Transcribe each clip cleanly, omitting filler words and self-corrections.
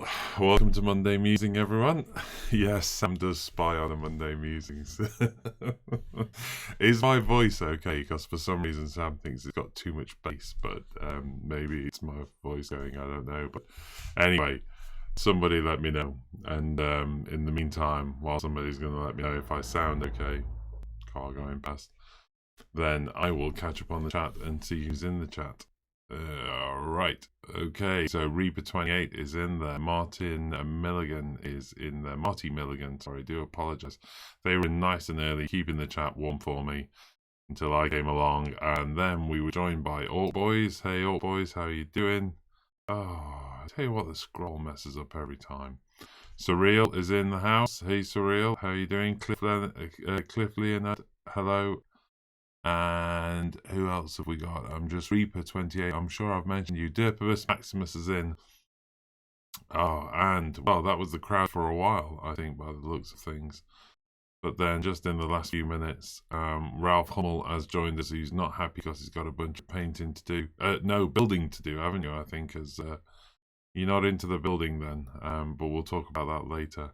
Well, welcome to Monday Musing, everyone. Yes, Sam does spy on a Monday Musings. Is my voice okay? Because for some reason Sam thinks it's got too much bass, but maybe it's my voice going, I don't know. But anyway, somebody let me know. And in the meantime, while somebody's going to let me know if I sound okay, car going past, then I will catch up on the chat and see who's in the chat. Right, okay, so Reaper28 is in there, Martin Milligan is in there, Marty Milligan, sorry, I do apologise. They were in nice and early, keeping the chat warm for me until I came along, and then we were joined by Orc Boys. Hey Orc Boys, how are you doing? Oh, I tell you what, the scroll messes up every time. Surreal is in the house. Hey Surreal, how are you doing? Cliff Leonard, hello. And who else have we got? I'm just Reaper28. I'm sure I've mentioned you. Derpibus Maximus is in. Oh, and well, that was the crowd for a while, I think, by the looks of things. But then, just in the last few minutes, Ralph Hummel has joined us. He's not happy because he's got a bunch of painting to do. No, building to do, haven't you? I think as you're not into the building then. But we'll talk about that later.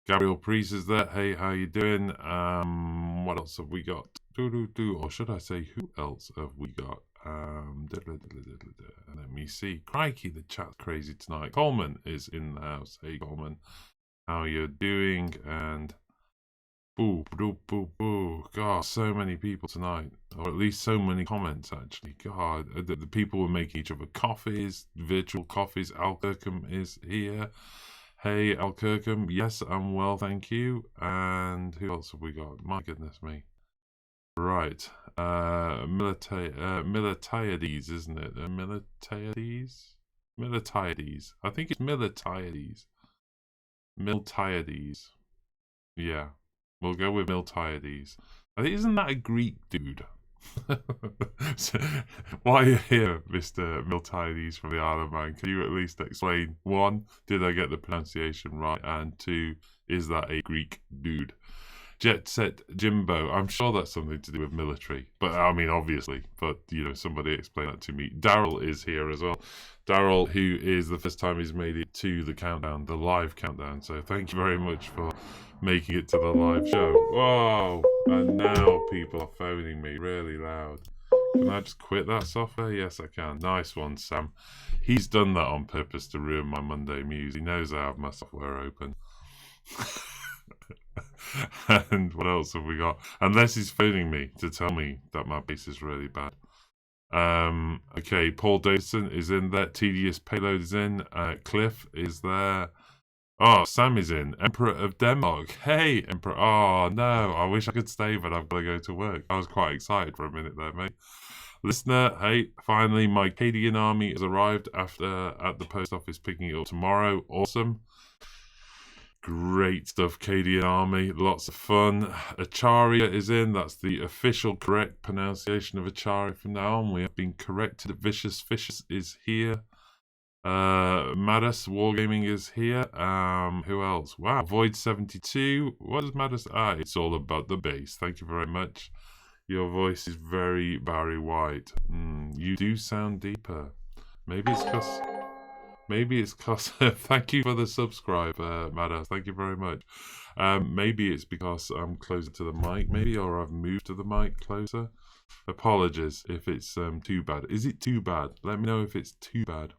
Gabriel Priest is there. Hey, how you doing? What else have we got? Or should I say, who else have we got? Let me see. Crikey, the chat's crazy tonight. Coleman is in the house. Hey, Coleman, how you doing? And boo. God, so many people tonight, or at least so many comments. Actually, God, the people were making each other coffees, virtual coffees. Al Kirkham is here. Hey, Al Kirkham. Yes, I'm well, thank you. And who else have we got? My goodness me. Right. Militiades, isn't it? Militiades? Militiades. I think it's Militiades. Miltiades. Yeah. We'll go with Miltiades. I think, isn't that a Greek dude? So, while you're here, Mr. Miltiades from the Isle of Man, can you at least explain, one, did I get the pronunciation right? And two, is that a Greek dude? Jet Set Jimbo, I'm sure that's something to do with military, but I mean, obviously, but you know, somebody explain that to me. Daryl is here as well. Daryl, who is the first time he's made it to the countdown, the live countdown. So thank you very much for making it to the live show. Whoa, and now people are phoning me really loud. Can I just quit that software? Yes, I can. Nice one, Sam. He's done that on purpose to ruin my Monday Muse. He knows I have my software open. And what else have we got? Unless he's phoning me to tell me that my base is really bad. Okay, Paul Davison is in there. Tedious Payload is in. Cliff is there. Oh, Sam is in. Emperor of Denmark. Hey, Emperor. Oh, no. I wish I could stay, but I've got to go to work. I was quite excited for a minute there, mate. Listener, hey, finally, my Cadian army has arrived at the post office, picking it up tomorrow. Awesome. Great stuff, Cadian army. Lots of fun. Acharya is in. That's the official correct pronunciation of Acharya from now on. We have been corrected. Vicious Fishes is here. Madus Wargaming is here. Who else? Wow, Void 72. What is Madus? It's all about the base. Thank you very much. Your voice is very Barry White. You do sound deeper. Maybe it's because thank you for the subscribe, Madus. Thank you very much. Maybe it's because I'm closer to the mic, maybe, or I've moved to the mic closer. Apologies if it's too bad. Is it too bad? Let me know if it's too bad.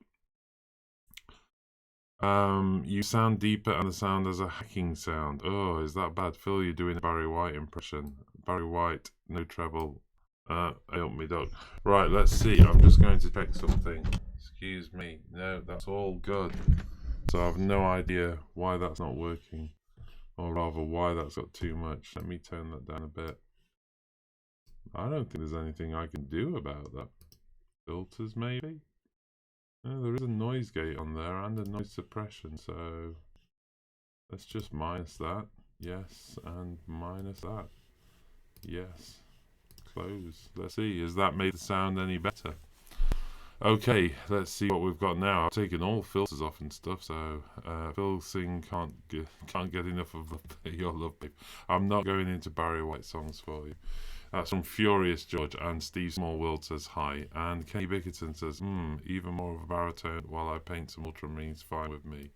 You sound deeper and the sound has a hacking sound. Oh, is that bad? Phil, you're doing a Barry White impression. Barry White, no treble. Help me, dog. Right, let's see. I'm just going to check something. Excuse me. No, that's all good. So I have no idea why that's not working. Or rather, why that's got too much. Let me turn that down a bit. I don't think there's anything I can do about that. Filters, maybe? No, there is a noise gate on there and a noise suppression, so let's just minus that. Yes, and minus that. Yes. Close. Let's see. Has that made the sound any better? Okay, let's see what we've got now. I've taken all filters off and stuff, so Phil Singh can't get enough of your love, babe. I'm not going into Barry White songs for you. That's from Furious George, and Steve Smallworld says hi, and Kenny Bickerton says, even more of a baritone while I paint some ultramarines, fine with me.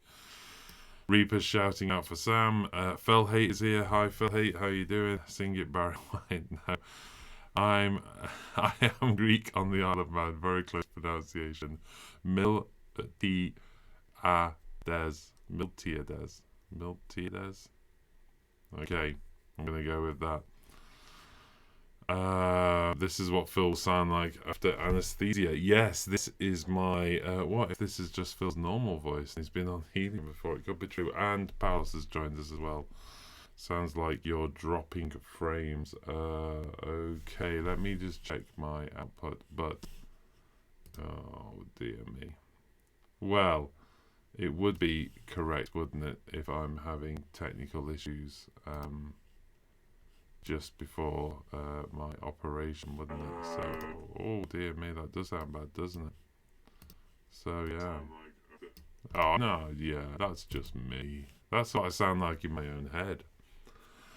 Reaper's shouting out for Sam. Phil Hate is here. Hi, Phil Hate. How you doing? Sing it, Barry White. No. I am Greek on the Isle of Man. Very close pronunciation. Miltiades. Miltiades. Miltiades. Okay, I'm gonna go with that. This is what Phil will sound like after anesthesia. Yes, this is my. What if this is just Phil's normal voice? He's been on healing before. It could be true. And Palace has joined us as well. Sounds like you're dropping frames. Okay, let me just check my output. But oh dear me. Well, it would be correct, wouldn't it, if I'm having technical issues just before my operation, wouldn't it? So, oh dear me, that does sound bad, doesn't it? So yeah. Oh no, yeah, that's just me. That's what I sound like in my own head.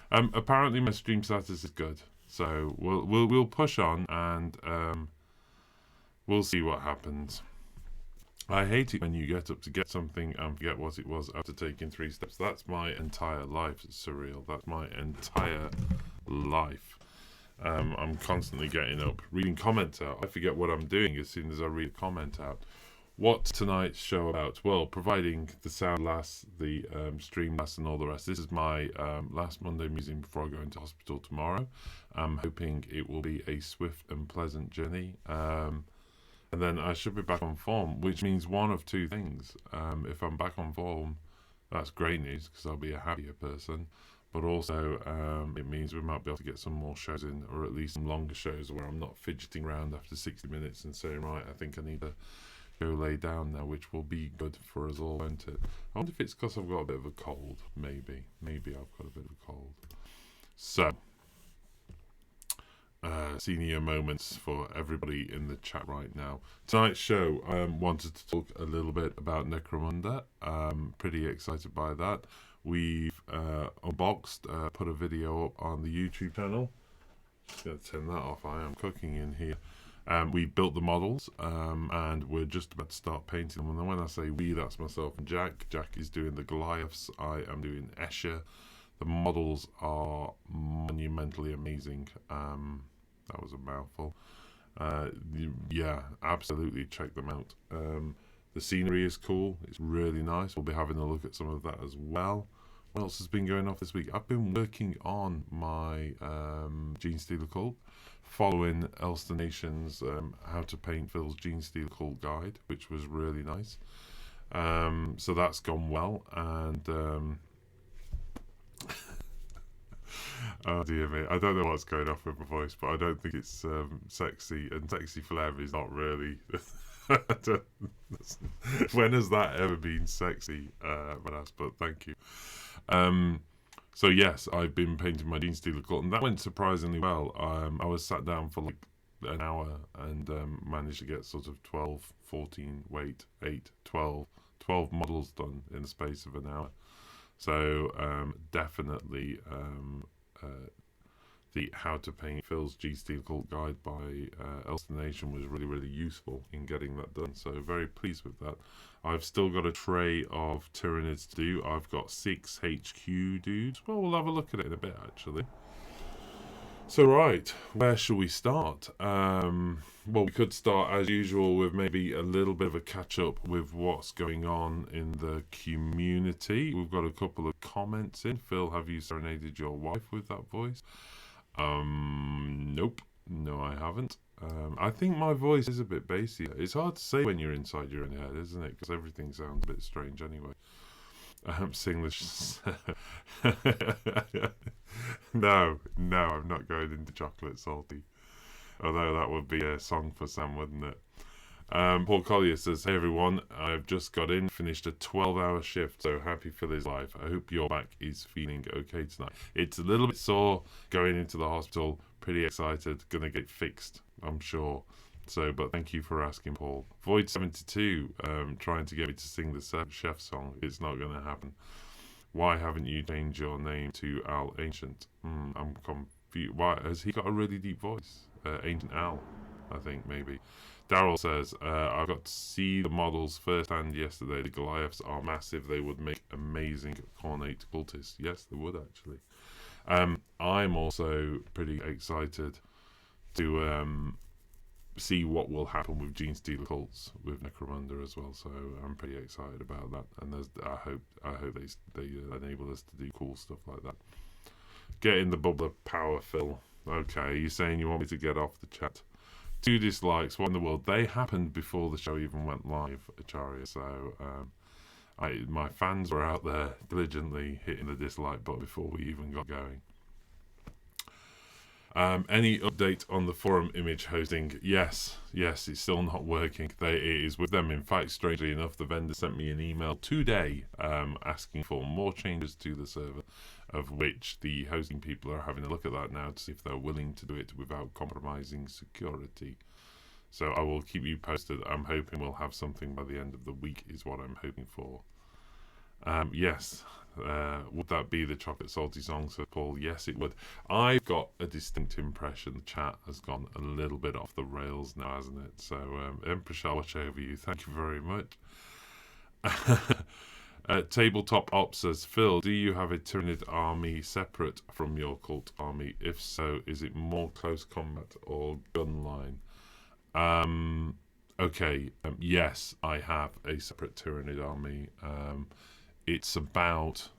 Apparently my stream status is good, so we'll push on and we'll see what happens. I hate it when you get up to get something and forget what it was after taking 3 steps. That's my entire life. It's surreal. That's my entire life. I'm constantly getting up, reading comments out. I forget what I'm doing as soon as I read a comment out. What's tonight's show about? Well, providing the sound lasts, the stream lasts, and all the rest. This is my last Monday musing before I go into hospital tomorrow. I'm hoping it will be a swift and pleasant journey. And then I should be back on form, which means one of two things. If I'm back on form, that's great news because I'll be a happier person. But also, it means we might be able to get some more shows in, or at least some longer shows where I'm not fidgeting around after 60 minutes and saying, right, I think I need to go lay down now, which will be good for us all, won't it? I wonder if it's because I've got a bit of a cold. Maybe I've got a bit of a cold. So, senior moments for everybody in the chat right now. Tonight's show, I wanted to talk a little bit about Necromunda. Pretty excited by that. We've unboxed, put a video up on the YouTube channel. Just going to turn that off. I am cooking in here. We built the models, and we're just about to start painting them. And when I say we, that's myself and Jack. Jack is doing the Goliaths. I am doing Escher. The models are monumentally amazing. That was a mouthful. Yeah, absolutely check them out. The scenery is cool. It's really nice. We'll be having a look at some of that as well. What else has been going off this week? I've been working on my Gene Stealer Cult, following Elster Nation's How to Paint Phil's Gene Stealer Cult guide, which was really nice. So that's gone well, and oh dear me, I don't know what's going off with my voice, but I don't think it's sexy, and sexy phlegm is not really. When has that ever been sexy? But thank you. So yes, I've been painting my Gene Stealer Cult, and that went surprisingly well. I was sat down for like an hour and managed to get sort of 12, 14, 8, 12 models done in the space of an hour. So definitely the How to Paint Phil's Gene Stealer Cult guide by Elster Nation was really, really useful in getting that done. So very pleased with that. I've still got a tray of Tyranids to do. I've got 6 HQ dudes. Well, we'll have a look at it in a bit, actually. So right, where shall we start? Well, we could start as usual with maybe a little bit of a catch up with what's going on in the community. We've got a couple of comments in. Phil, have you serenaded your wife with that voice? Nope. No, I haven't. I think my voice is a bit bassy. It's hard to say when you're inside your own head, isn't it? Because everything sounds a bit strange anyway. Sing this. No, I'm not going into chocolate salty. Although that would be a song for Sam, wouldn't it? Paul Collier says, hey everyone, I've just got in, finished a 12-hour shift, so happy for his life. I hope your back is feeling okay tonight. It's a little bit sore going into the hospital, pretty excited, gonna get fixed, I'm sure. So, but thank you for asking, Paul. Void72, trying to get me to sing the chef song. It's not going to happen. Why haven't you changed your name to Al Ancient? I'm confused. Why has he got a really deep voice? Ancient Al, I think maybe. Daryl says, I got to see the models firsthand yesterday. The Goliaths are massive. They would make amazing Khornate cultists. Yes, they would actually. I'm also pretty excited to see what will happen with Gene Stealer cults with Necromunda as well. So I'm pretty excited about that. And I hope they enable us to do cool stuff like that. Get in the bubbler power, Phil. Okay, you're saying you want me to get off the chat. 2 dislikes. What in the world? They happened before the show even went live, Acharya. So my fans were out there diligently hitting the dislike button before we even got going. Any update on the forum image hosting? Yes, it's still not working. It is with them. In fact, strangely enough, the vendor sent me an email today asking for more changes to the server, of which the hosting people are having a look at that now to see if they're willing to do it without compromising security. So I will keep you posted. I'm hoping we'll have something by the end of the week is what I'm hoping for. Yes. Would that be the chocolate salty song, said Paul? Yes, it would. I've got a distinct impression the chat has gone a little bit off the rails now, hasn't it? So, Empress, I'll watch over you. Thank you very much. Tabletop Ops says, Phil, do you have a Tyranid army separate from your cult army? If so, is it more close combat or gun line? Okay, yes, I have a separate Tyranid army. It's about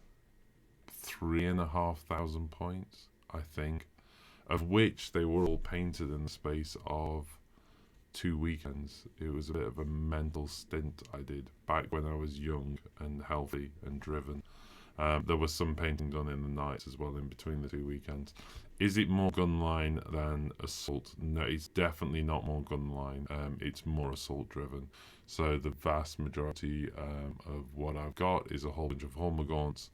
3,500 points, I think, of which they were all painted in the space of 2 weekends. It was a bit of a mental stint I did back when I was young and healthy and driven. There was some painting done in the nights as well in between the 2 weekends. Is it more gunline than assault? No, it's definitely not more gunline. It's more assault driven. So the vast majority of what I've got is a whole bunch of Hormagaunts.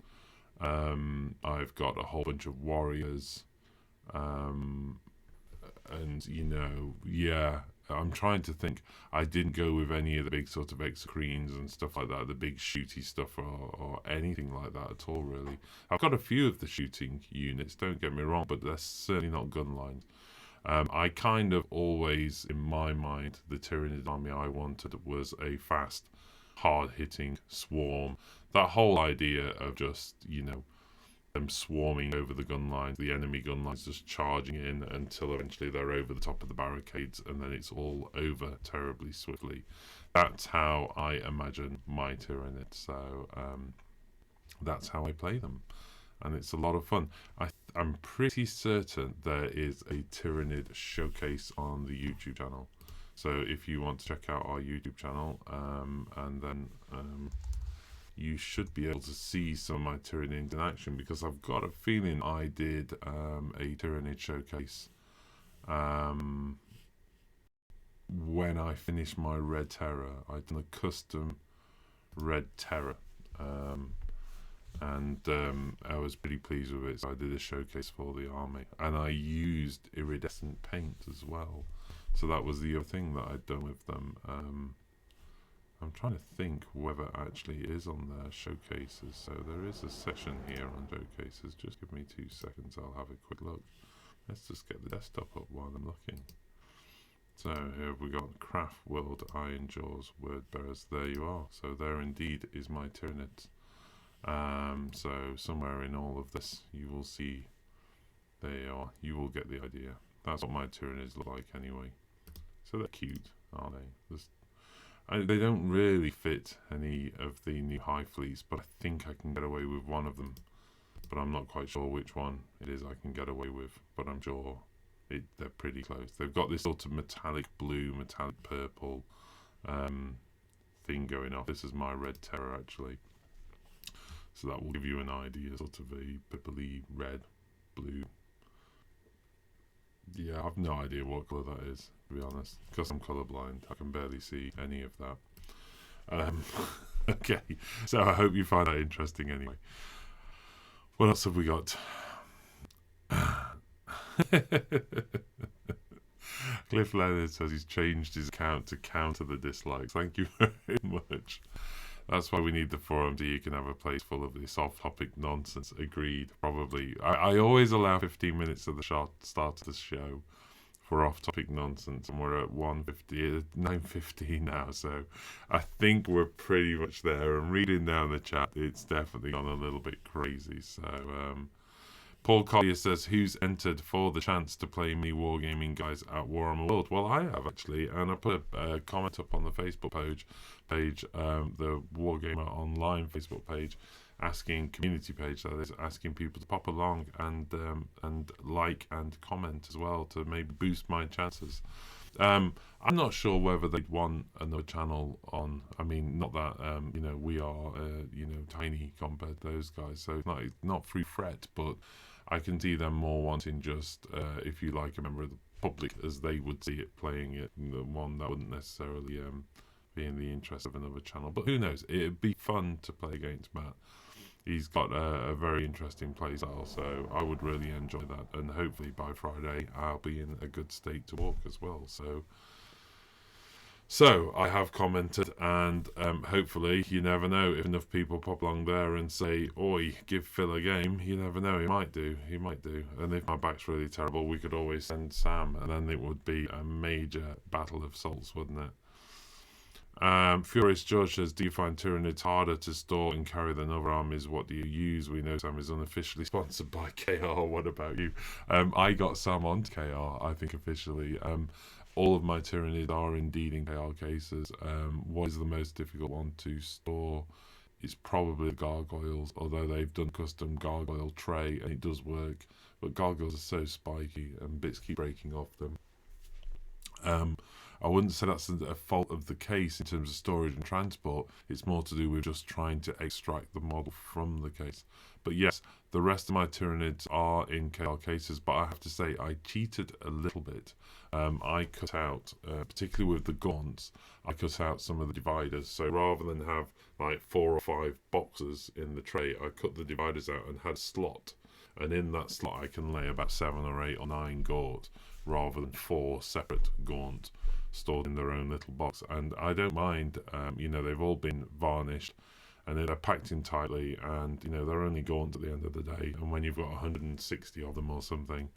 I've got a whole bunch of warriors. And, yeah, I'm trying to think. I didn't go with any of the big sort of Exocrines and stuff like that, the big shooty stuff or anything like that at all, really. I've got a few of the shooting units, don't get me wrong, but they're certainly not gun lines. I kind of always, in my mind, the Tyranid army I wanted was a fast, hard-hitting swarm. That whole idea of just, them swarming over the gun lines, the enemy gun lines just charging in until eventually they're over the top of the barricades and then it's all over terribly swiftly. That's how I imagine my Tyranid. So that's how I play them. And it's a lot of fun. I'm pretty certain there is a Tyranid showcase on the YouTube channel. So if you want to check out our YouTube channel, and then you should be able to see some of my Tyranids in action, because I've got a feeling I did a Tyranid showcase when I finished my Red Terror. I'd done a custom Red Terror. And I was pretty pleased with it, so I did a showcase for the army, and I used iridescent paint as well. So that was the other thing that I'd done with them. I'm trying to think whether it actually is on their showcases. So there is a section here on showcases. Just give me 2 seconds, I'll have a quick look. Let's just get the desktop up while I'm looking. So here we got Craft World Iron Jaws Word Bearers. There you are. So there indeed is my Tyranids. So somewhere in all of this you will see they are. You will get the idea. That's what my Tyranids look like anyway. So they're cute, aren't they? They don't really fit any of the new Hive fleets, but I think I can get away with one of them. But I'm not quite sure which one it is I can get away with, but I'm sure they're pretty close. They've got this sort of metallic blue, metallic purple thing going off. This is my Red Terror actually. So that will give you an idea, sort of a purpley red, blue. Yeah, I've no idea what colour that is, to be honest. Because I'm colourblind, I can barely see any of that. Okay, so I hope you find that interesting anyway. What else have we got? Cliff Leonard says he's changed his account to counter the dislikes. Thank you very much. That's why we need the forum, so you can have a place full of this off-topic nonsense. Agreed, probably. I always allow 15 minutes at the start of the show for off-topic nonsense, and we're at 9:15 now, so I think we're pretty much there. And reading down the chat, it's definitely gone a little bit crazy. So, Paul Collier says, who's entered for the chance to play me Wargaming guys at Warhammer World? Well, I have actually, and I put a comment up on the Facebook page, the Wargamer Online Facebook page, community page that is, asking people to pop along and like and comment as well to maybe boost my chances. I'm not sure whether they'd want another channel on. I mean, not that we are tiny compared to those guys, so it's not free threat, but I can see them more wanting just, if you like, a member of the public as they would see it, playing it, the one that wouldn't necessarily be in the interest of another channel. But who knows? It'd be fun to play against Matt. He's got a very interesting play style, so I would really enjoy that. And hopefully by Friday, I'll be in a good state to walk as well. So I have commented, and hopefully, you never know, if enough people pop along there and say, oi, give Phil a game, you never know, he might do. And if my back's really terrible, we could always send Sam, and then it would be a major battle of salts, wouldn't it? Furious George says, do you find Tyranids harder to store and carry than other armies? What do you use? We know Sam is unofficially sponsored by KR. What about you? I got Sam on KR, I think, officially. All of my Tyranids are indeed in KR cases. What is the most difficult one to store? It's probably gargoyles, although they've done custom gargoyle tray and it does work. But gargoyles are so spiky and bits keep breaking off them. I wouldn't say that's a fault of the case in terms of storage and transport. It's more to do with just trying to extract the model from the case. But yes, the rest of my Tyranids are in KR cases, but I have to say I cheated a little bit. I cut out, particularly with the gaunts, I cut out some of the dividers. So rather than have like 4 or 5 boxes in the tray, I cut the dividers out and had a slot. And in that slot I can lay about 7 or 8 or 9 gaunts rather than 4 separate gaunts stored in their own little box. And I don't mind, they've all been varnished and they're packed in tightly, and they're only gaunt at the end of the day. And when you've got 160 of them or something,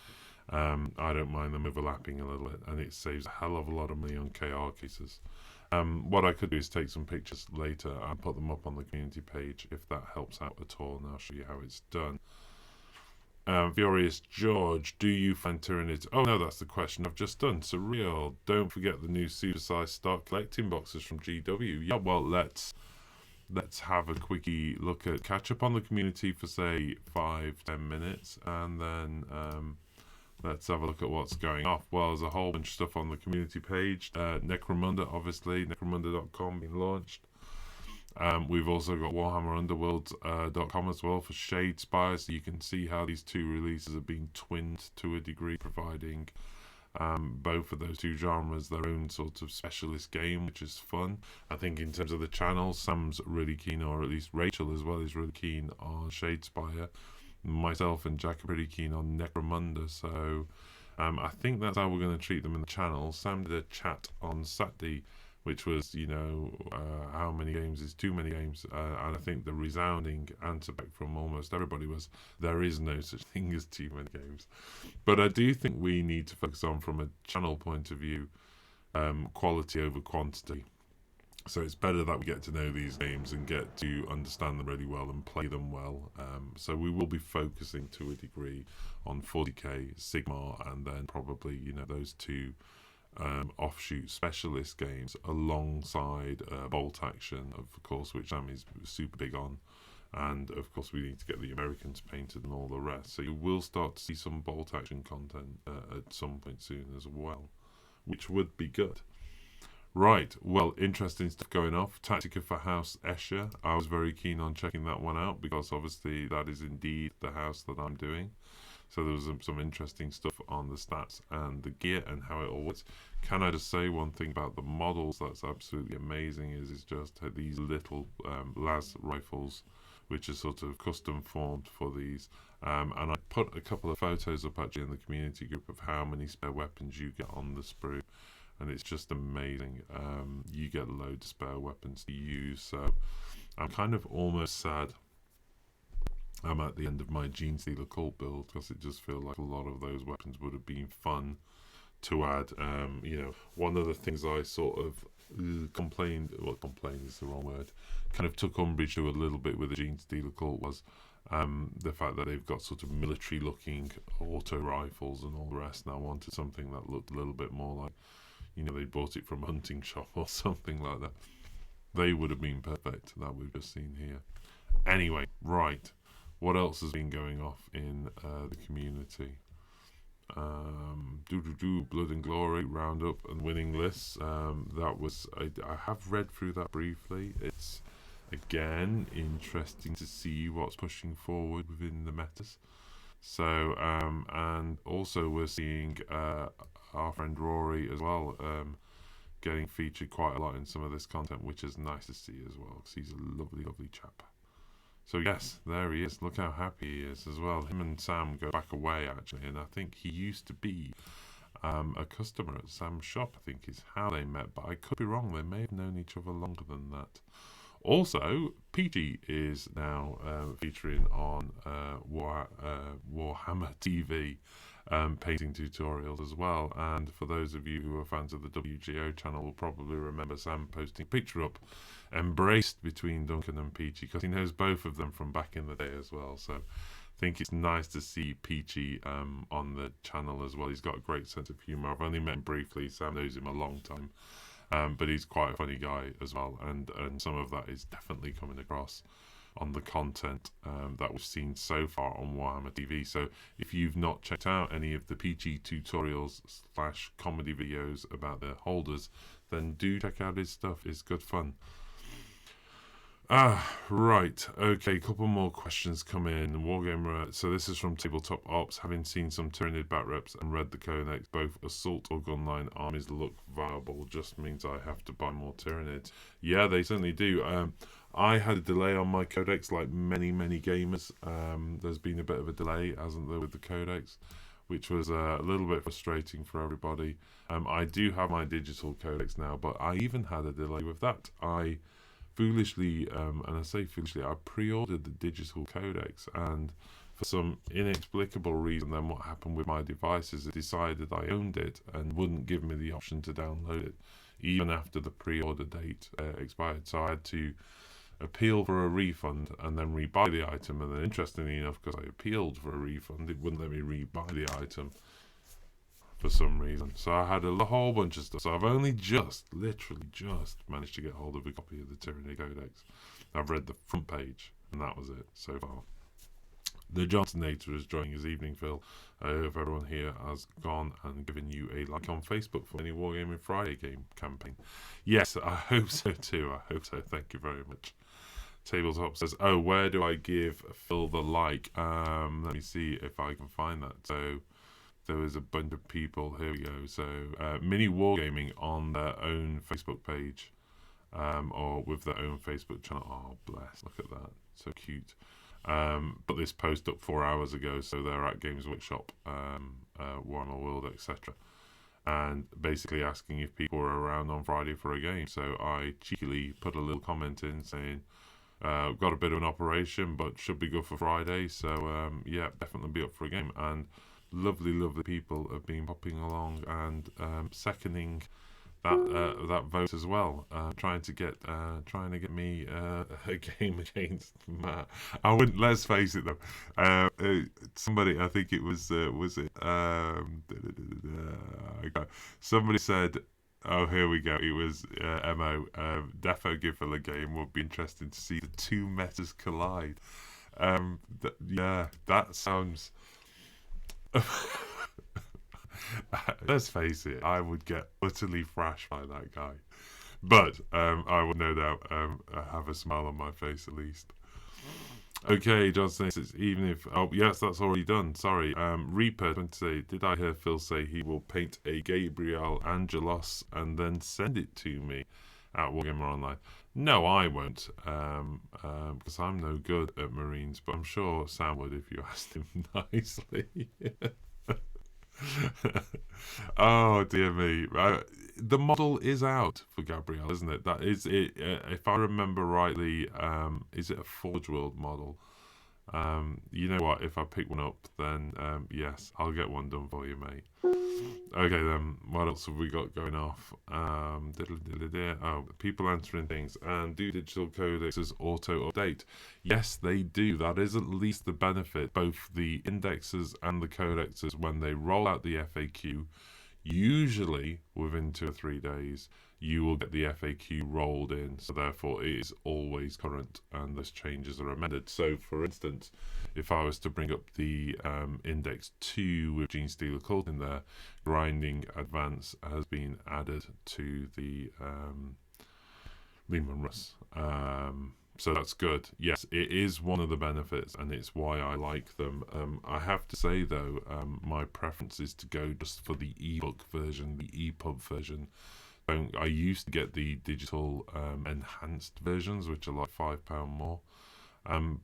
I don't mind them overlapping a little bit, and it saves a hell of a lot of money on KR cases. What I could do is take some pictures later and put them up on the community page if that helps out at all, and I'll show you how it's done. Furious George, do you find Tyranids? Oh no, that's the question I've just done. Surreal. Don't forget the new supersized stock collecting boxes from GW. Yeah, well, let's have a quickie look at catch up on the community for say 5-10 minutes, and then let's have a look at what's going off. Well, there's a whole bunch of stuff on the community page. Necromunda, obviously, necromunda.com being launched. We've also got warhammerunderworld.com as well for Shadespire, so you can see how these two releases are being twinned to a degree, providing both of those two genres their own sort of specialist game, which is fun. I think in terms of the channel, Sam's really keen, or at least Rachel as well is really keen on Shadespire. Myself and Jack are pretty keen on Necromunda, so I think that's how we're going to treat them in the channel. Sam did a chat on Saturday, which was, how many games is too many games? And I think the resounding answer back from almost everybody was, there is no such thing as too many games. But I do think we need to focus on, from a channel point of view, quality over quantity. So it's better that we get to know these games and get to understand them really well and play them well. So we will be focusing to a degree on 40k, Sigmar, and then probably, those two offshoot specialist games alongside Bolt Action, of course, which Sam is super big on, and of course we need to get the Americans painted and all the rest. So you will start to see some Bolt Action content at some point soon as well, which would be good. Right, well, interesting stuff going off. Tactica for House Escher. I was very keen on checking that one out because obviously that is indeed the house that I'm doing. So there was some interesting stuff on the stats and the gear and how it all works. Can I just say one thing about the models that's absolutely amazing is just these little las rifles which is sort of custom formed for these. And I put a couple of photos up actually in the community group of how many spare weapons you get on the sprue, and it's just amazing. You get loads of spare weapons to use, so I'm kind of almost sad I'm at the end of my Gene Stealer cult build, because it just feels like a lot of those weapons would have been fun to add. One of the things I sort of complain is the wrong word, kind of took umbrage to a little bit with the Gene Stealer cult was the fact that they've got sort of military looking auto rifles and all the rest, and I wanted something that looked a little bit more like, they bought it from a hunting shop or something like that. They would have been perfect, that we've just seen here. Anyway, right, what else has been going off in the community? Blood and Glory roundup and winning lists. That was I have read through that briefly. It's again interesting to see what's pushing forward within the metas. So and also we're seeing our friend Rory as well getting featured quite a lot in some of this content, which is nice to see as well, because he's a lovely chap. So yes, there he is. Look how happy he is as well. Him and Sam go back away actually, and I think he used to be a customer at Sam's shop, I think is how they met, but I could be wrong. They may have known each other longer than that. Also, Peachy is now featuring on Warhammer TV painting tutorials as well. And for those of you who are fans of the WGO channel will probably remember Sam posting a picture up embraced between Duncan and Peachy, because he knows both of them from back in the day as well. So I think it's nice to see Peachy on the channel as well. He's got a great sense of humour. I've only met him briefly. Sam knows him a long time. But he's quite a funny guy as well, and some of that is definitely coming across on the content that we've seen so far on Warhammer TV. So if you've not checked out any of the PG tutorials / comedy videos about the holders, then do check out his stuff. It's good fun. Right, okay, couple more questions come in. Wargamer, so this is from Tabletop Ops. Having seen some Tyranid bat reps and read the Codex, both assault or gunline armies look viable, just means I have to buy more Tyranids. Yeah, they certainly do. I had a delay on my Codex, like many gamers. There's been a bit of a delay, hasn't there, with the Codex, which was a little bit frustrating for everybody. I do have my digital Codex now, but I even had a delay with that. I foolishly, and I say foolishly, I pre-ordered the digital Codex, and for some inexplicable reason then what happened with my devices, it decided I owned it and wouldn't give me the option to download it even after the pre-order date expired. So I had to appeal for a refund and then rebuy the item, and then interestingly enough, because I appealed for a refund, it wouldn't let me rebuy the item for some reason. So I had a whole bunch of stuff. So I've only literally just managed to get hold of a copy of the Tyranid Codex. I've read the front page, and that was it so far. The Johnsonator is joining his evening, Phil. I hope everyone here has gone and given you a like on Facebook for any Wargaming Friday game campaign. Yes, I hope so too. I hope so. Thank you very much. Tabletop says, oh, where do I give Phil the like? Let me see if I can find that. So there was a bunch of people. Here we go. So Mini Wargaming on their own Facebook page, or with their own Facebook channel. Oh, bless! Look at that, so cute. Put this post up 4 hours ago. So they're at Games Workshop, Warhammer World, etc. And basically asking if people were around on Friday for a game. So I cheekily put a little comment in saying, got a bit of an operation, but should be good for Friday. So yeah, definitely be up for a game. And lovely people have been popping along and seconding that vote as well, trying to get me a game against Matt. I wouldn't. Let's face it though. Somebody, I think it was it? Somebody said, oh, here we go. It was Mo. Defo give for the game. Would be interesting to see the two metas collide. Yeah, that sounds. Let's face it, I would get utterly thrashed by that guy, but I would no doubt have a smile on my face at least. Okay, Johnson says, even if yes, that's already done. Sorry, Reaper 20. Did I hear Phil say he will paint a Gabriel Angelos and then send it to me? at Wargaming Online. No, I won't, because I'm no good at Marines, but I'm sure Sam would if you asked him nicely. Oh dear me! The model is out for Gabrielle, isn't it? That is it. If I remember rightly, is it a Forge World model? You know what? If I pick one up, then yes, I'll get one done for you, mate. Okay, then. What else have we got going off? Oh, people answering things. And do digital codexes auto update? Yes, they do. That is at least the benefit. Both the indexes and the codexes, when they roll out the FAQ, usually within 2 or 3 days, you will get the FAQ rolled in. So therefore, it is always current, and those changes are amended. So, for instance, if I was to bring up the index 2 with Gene Stealer Cult in there, grinding advance has been added to the Lehman Russ. So that's good. Yes, it is one of the benefits, and it's why I like them. I have to say, though, my preference is to go just for the ebook version, the EPUB version. I used to get the digital enhanced versions, which are like £5 more.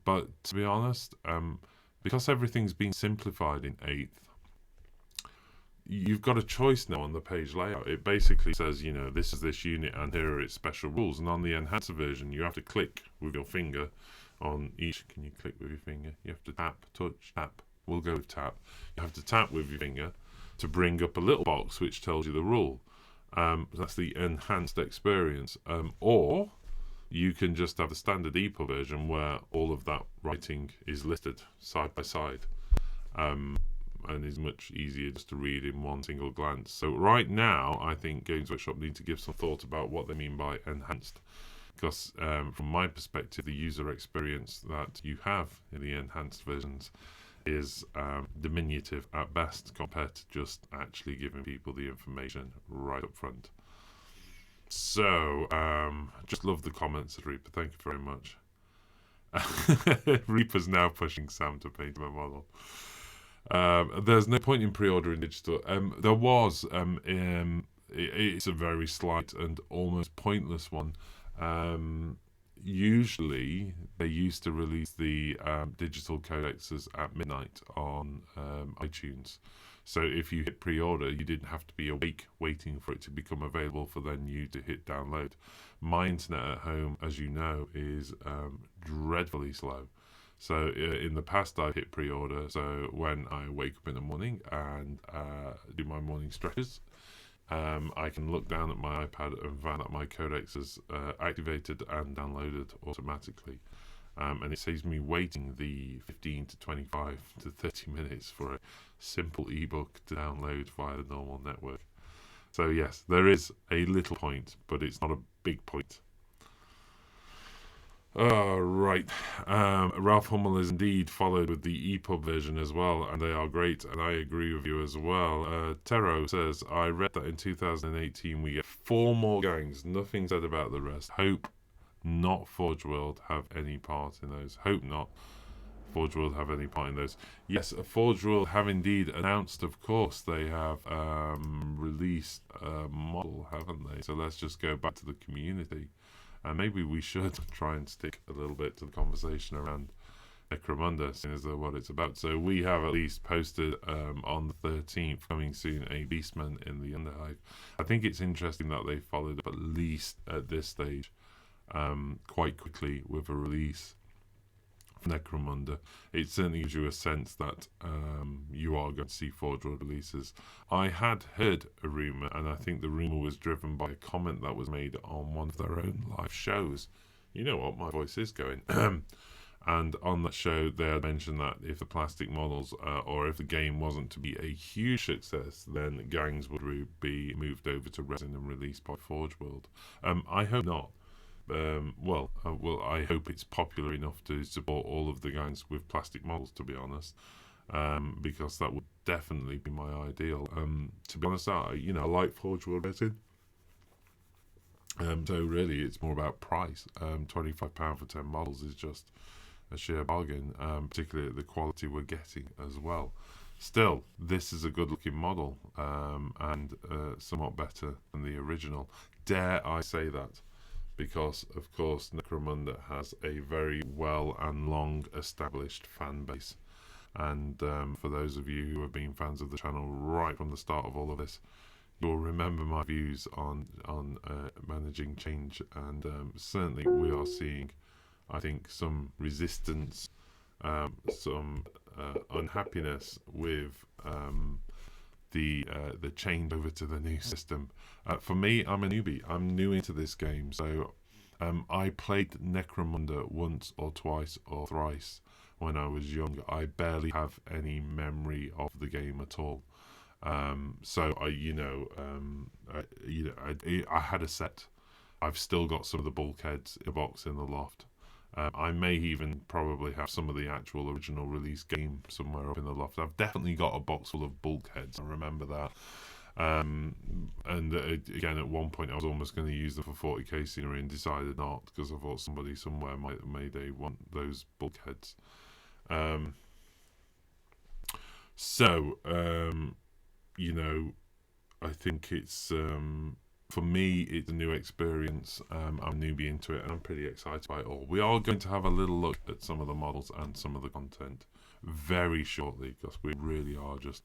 But to be honest, because everything's been simplified in 8th, you've got a choice now on the page layout. It basically says, you know, this is this unit and here are its special rules. And on the enhancer version, you have to click with your finger on each. Can you click with your finger? You have to tap, touch, tap. We'll go with tap. You have to tap with your finger to bring up a little box which tells you the rule. That's the enhanced experience. Or you can just have the standard EPUB version where all of that writing is listed side by side. And is much easier just to read in one single glance. So right now, I think Games Workshop need to give some thought about what they mean by enhanced. Because from my perspective, the user experience that you have in the enhanced versions is diminutive at best compared to just actually giving people the information right up front. So, just love the comments, Reaper. Thank you very much. Reaper's now pushing Sam to paint him a model. There's no point in pre-ordering digital. There was. It's a very slight and almost pointless one. Usually, they used to release the digital codexes at midnight on iTunes. So if you hit pre-order, you didn't have to be awake waiting for it to become available for then you to hit download. My internet at home, as you know, is dreadfully slow. So in the past, I hit pre-order. So when I wake up in the morning and do my morning stretches, I can look down at my iPad and find that my Codex is activated and downloaded automatically. And it saves me waiting the 15 to 25 to 30 minutes for a simple ebook to download via the normal network. So yes, there is a little point, but it's not a big point. Right. Ralph Hummel is indeed followed with the EPUB version as well, and they are great, and I agree with you as well. Tero says, I read that in 2018 we get 4 more gangs, nothing said about the rest. Hope not Forge World have any part in those. Hope not Forge World have any part in those. Yes, Forge World have indeed announced, of course, they have released a model, haven't they? So let's just go back to the community. And maybe we should try and stick a little bit to the conversation around Necromunda, seeing as though what it's about. So we have at least posted on the 13th, coming soon, a Beastman in the Underhive. I think it's interesting that they followed up, at least at this stage, quite quickly with a release of Necromunda. It certainly gives you a sense that you are going to see Forge World releases. I had heard a rumour, and I think the rumour was driven by a comment that was made on one of their own live shows. You know what, my voice is going. And on that show, they had mentioned that if the plastic models, or if the game wasn't to be a huge success, then gangs would be moved over to resin and released by Forge World. I hope not. Well, I hope it's popular enough to support all of the gangs with plastic models, to be honest, because that would definitely be my ideal. To be honest, I like Forge World resin. So really, it's more about price. £25 for 10 models is just a sheer bargain, particularly at the quality we're getting as well. Still, this is a good-looking model, and somewhat better than the original. Dare I say that? because, of course, Necromunda has a very well and long established fan base. And for those of you who have been fans of the channel right from the start of all of this, you'll remember my views on managing change. And certainly we are seeing, I think, some resistance, some unhappiness with the change over to the new system. For me, I'm a newbie. I'm new into this game, so I played Necromunda once or twice or thrice when I was young. I barely have any memory of the game at all. So I had a set. I've still got some of the bulkheads in a box in the loft. I may even probably have some of the actual original release game somewhere up in the loft. I've definitely got a box full of bulkheads. I remember that. Again, at one point I was almost going to use them for 40k scenery and decided not, because I thought somebody somewhere may want those bulkheads. I think it's for me, it's a new experience. I'm a newbie into it, and I'm pretty excited by it all. We are going to have a little look at some of the models and some of the content very shortly, because we really are just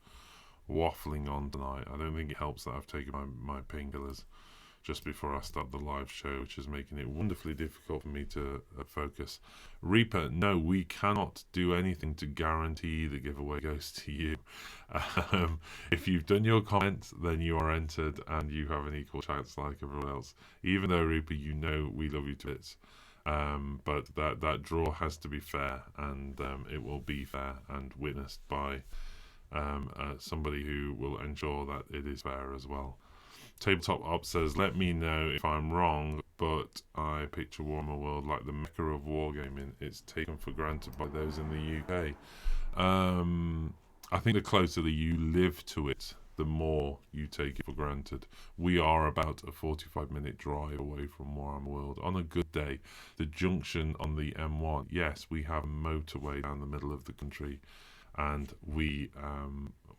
waffling on tonight. I don't think it helps that I've taken my painkillers just before I start the live show, which is making it wonderfully difficult for me to focus. Reaper, no, we cannot do anything to guarantee the giveaway goes to you. If you've done your comments, then you are entered and you have an equal chance like everyone else. Even though, Reaper, you know we love you to bits. But that draw has to be fair, and it will be fair and witnessed by somebody who will ensure that it is fair as well. Tabletop Op says, let me know if I'm wrong, but I picture Warhammer World like the mecca of wargaming. It's taken for granted by those in the UK. I think the closer that you live to it, the more you take it for granted. We are about a 45-minute drive away from Warhammer World. On a good day, the junction on the M1, yes, we have a motorway down the middle of the country, and we,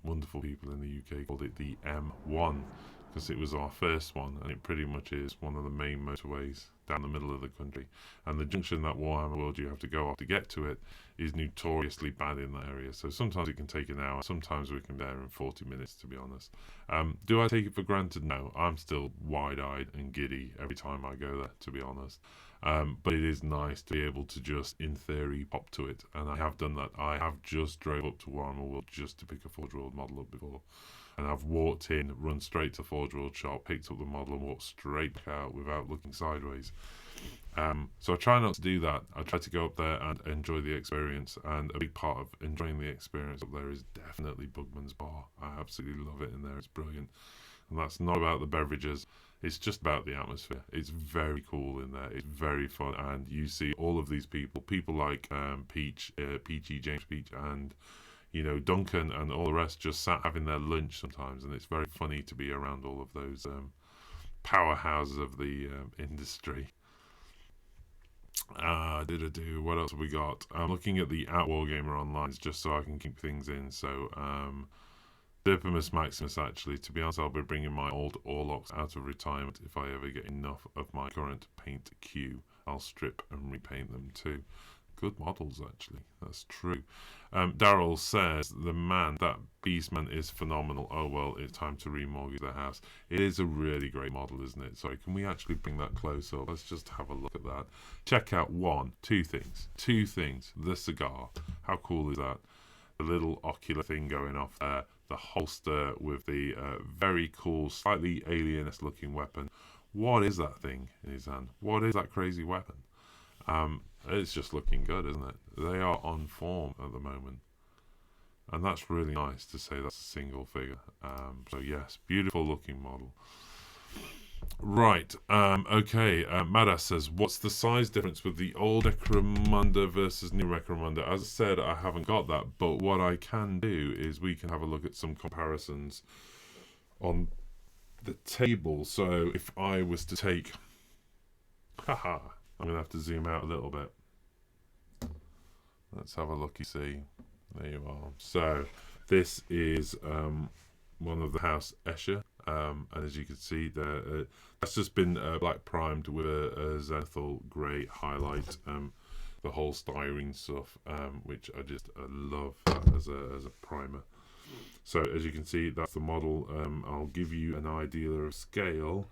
wonderful people in the UK, called it the M1, because it was our first one, and it pretty much is one of the main motorways down the middle of the country. And the junction that Warhammer World you have to go off to get to it is notoriously bad in that area. So sometimes it can take an hour, sometimes we can be there in 40 minutes, to be honest. Do I take it for granted? No. I'm still wide-eyed and giddy every time I go there, to be honest. But it is nice to be able to just, in theory, pop to it. And I have done that. I have just drove up to Warhammer World just to pick a Forge World model up before. And I've walked in, run straight to Forge World shop, picked up the model and walked straight back out without looking sideways. So I try not to do that. I try to go up there and enjoy the experience. And a big part of enjoying the experience up there is definitely Bugman's Bar. I absolutely love it in there. It's brilliant. And that's not about the beverages. It's just about the atmosphere. It's very cool in there. It's very fun. And you see all of these people like Peachy, James Peach, and Duncan and all the rest just sat having their lunch sometimes, and it's very funny to be around all of those powerhouses of the industry. What else have we got? I'm looking at the @Wargamer online just so I can keep things in. So, Derpimus Maximus, actually, to be honest, I'll be bringing my old Orlocks out of retirement if I ever get enough of my current paint queue. I'll strip and repaint them too. Good models, actually. That's true. Daryl says, that Beastman is phenomenal. Oh, well, it's time to remortgage the house. It is a really great model, isn't it? Sorry, can we actually bring that close up? Let's just have a look at that. Check out two things. The cigar. How cool is that? The little ocular thing going off there. The holster with the very cool, slightly alienist looking weapon. What is that thing in his hand? What is that crazy weapon? It's just looking good, isn't it? They are on form at the moment. And that's really nice to say that's a single figure. So yes, beautiful looking model. Right, okay, Madas says, what's the size difference with the old Necromunda versus new Necromunda? As I said, I haven't got that, but what I can do is we can have a look at some comparisons on the table. So if I was to take... I'm going to have to zoom out a little bit. Let's have a looky-see. There you are. So, this is one of the House Escher and as you can see there, that's just been black primed with a zenithal grey highlight. The whole styrene stuff, which I love that as a primer. So as you can see, that's the model. I'll give you an idea of scale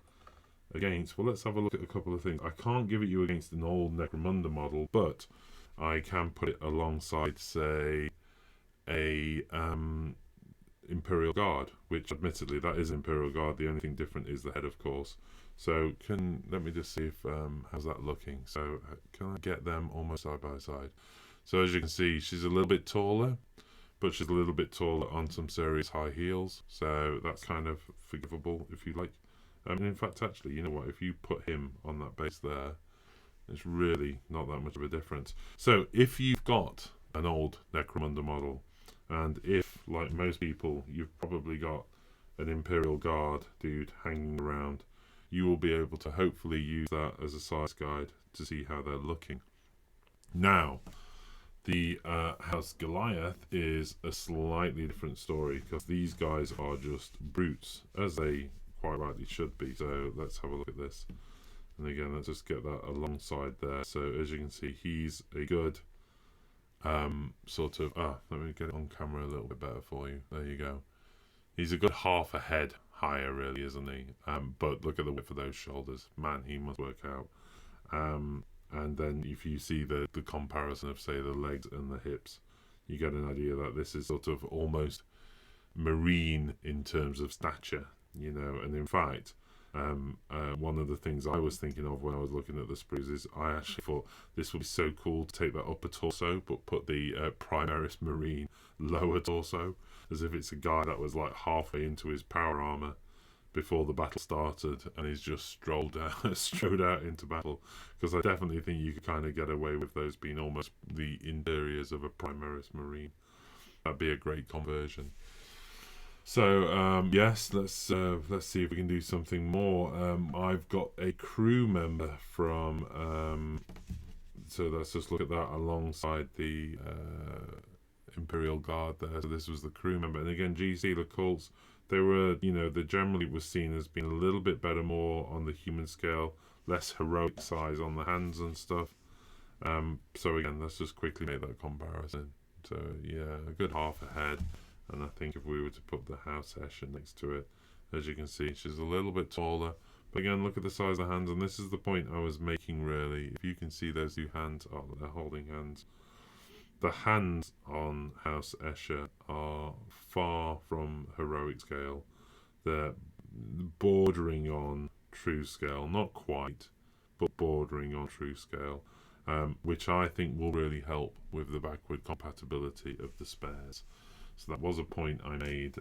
against, well, let's have a look at a couple of things. I can't give it you against an old Necromunda model, but I can put it alongside, say, a Imperial Guard, which admittedly that is Imperial Guard. The only thing different is the head, of course. So let me just see if how's that looking. So can I get them almost side by side? So as you can see, she's a little bit taller, but she's a little bit taller on some serious high heels. So that's kind of forgivable if you like. In fact, actually, you know what? If you put him on that base there, it's really not that much of a difference. So if you've got an old Necromunda model, and if, like most people, you've probably got an Imperial Guard dude hanging around, you will be able to hopefully use that as a size guide to see how they're looking. Now, the House Goliath is a slightly different story, because these guys are just brutes, as they quite rightly should be. So let's have a look at this. And again, let's just get that alongside there. So as you can see, he's a good sort of, let me get it on camera a little bit better for you. There you go. He's a good half a head higher, really, isn't he? But look at the width of those shoulders. Man, he must work out. And then if you see the comparison of, say, the legs and the hips, you get an idea that this is sort of almost marine in terms of stature, you know. And in fact, one of the things I was thinking of when I was looking at the sprues is I actually thought this would be so cool to take that upper torso but put the Primaris Marine lower torso, as if it's a guy that was like halfway into his power armor before the battle started and he's just strode out into battle, because I definitely think you could kind of get away with those being almost the interiors of a Primaris Marine. That'd be a great conversion. So yes, let's see if we can do something more. I've got a crew member from so let's just look at that alongside the Imperial Guard there. So this was the crew member, and again, GC the cults, they were, you know, they generally was seen as being a little bit better, more on the human scale, less heroic size on the hands and stuff. So again, let's just quickly make that comparison. So yeah, a good half a head. And I think if we were to put the House Escher next to it, as you can see, she's a little bit taller. But again, look at the size of the hands, and this is the point I was making, really. If you can see those two hands, they're holding hands. The hands on House Escher are far from heroic scale. They're bordering on true scale, not quite, but bordering on true scale, which I think will really help with the backward compatibility of the spares. So that was a point I made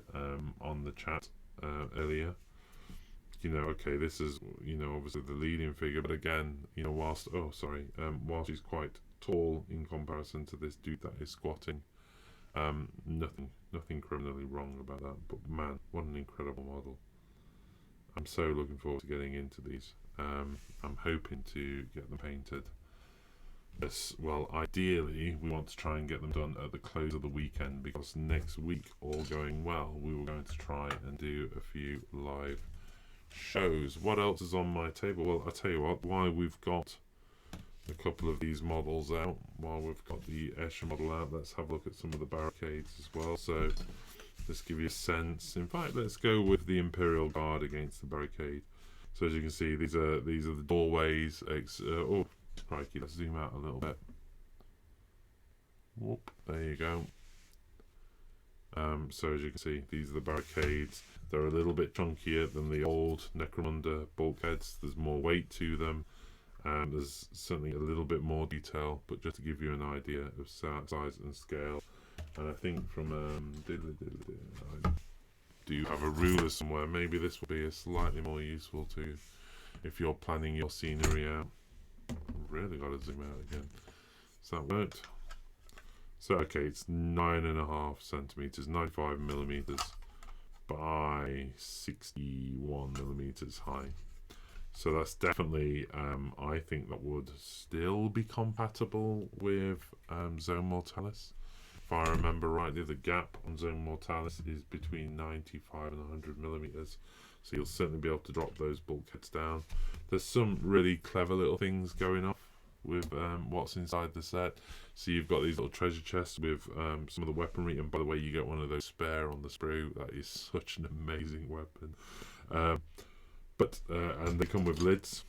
on the chat earlier. You know, okay, this is, you know, obviously the leading figure, but again, you know, whilst she's quite tall in comparison to this dude that is squatting, nothing criminally wrong about that. But man, what an incredible model! I'm so looking forward to getting into these. I'm hoping to get them painted. Yes, well, ideally, we want to try and get them done at the close of the weekend, because next week, all going well, we were going to try and do a few live shows. What else is on my table? Well, I'll tell you what, while we've got a couple of these models out, while we've got the Escher model out, let's have a look at some of the barricades as well. So, let's give you a sense. In fact, let's go with the Imperial Guard against the barricade. So as you can see, these are the doorways. Oh, crikey, let's zoom out a little bit. Whoop, there you go. So as you can see, these are the barricades. They're a little bit chunkier than the old Necromunda bulkheads. There's more weight to them. There's certainly a little bit more detail, but just to give you an idea of size and scale. And I think from I do have a ruler somewhere. Maybe this will be a slightly more useful to if you're planning your scenery out. Really got to zoom out again. Has that worked? So okay, it's 9.5 centimeters, 95 millimeters by 61 millimeters high. So that's definitely, I think that would still be compatible with Zone Mortalis. if I remember rightly, the gap on zone mortalis is between 95 and 100 millimeters. So you'll certainly be able to drop those bulkheads down. There's some really clever little things going off with what's inside the set. So you've got these little treasure chests with some of the weaponry, and by the way, you get one of those spare on the sprue. That is such an amazing weapon. And they come with lids,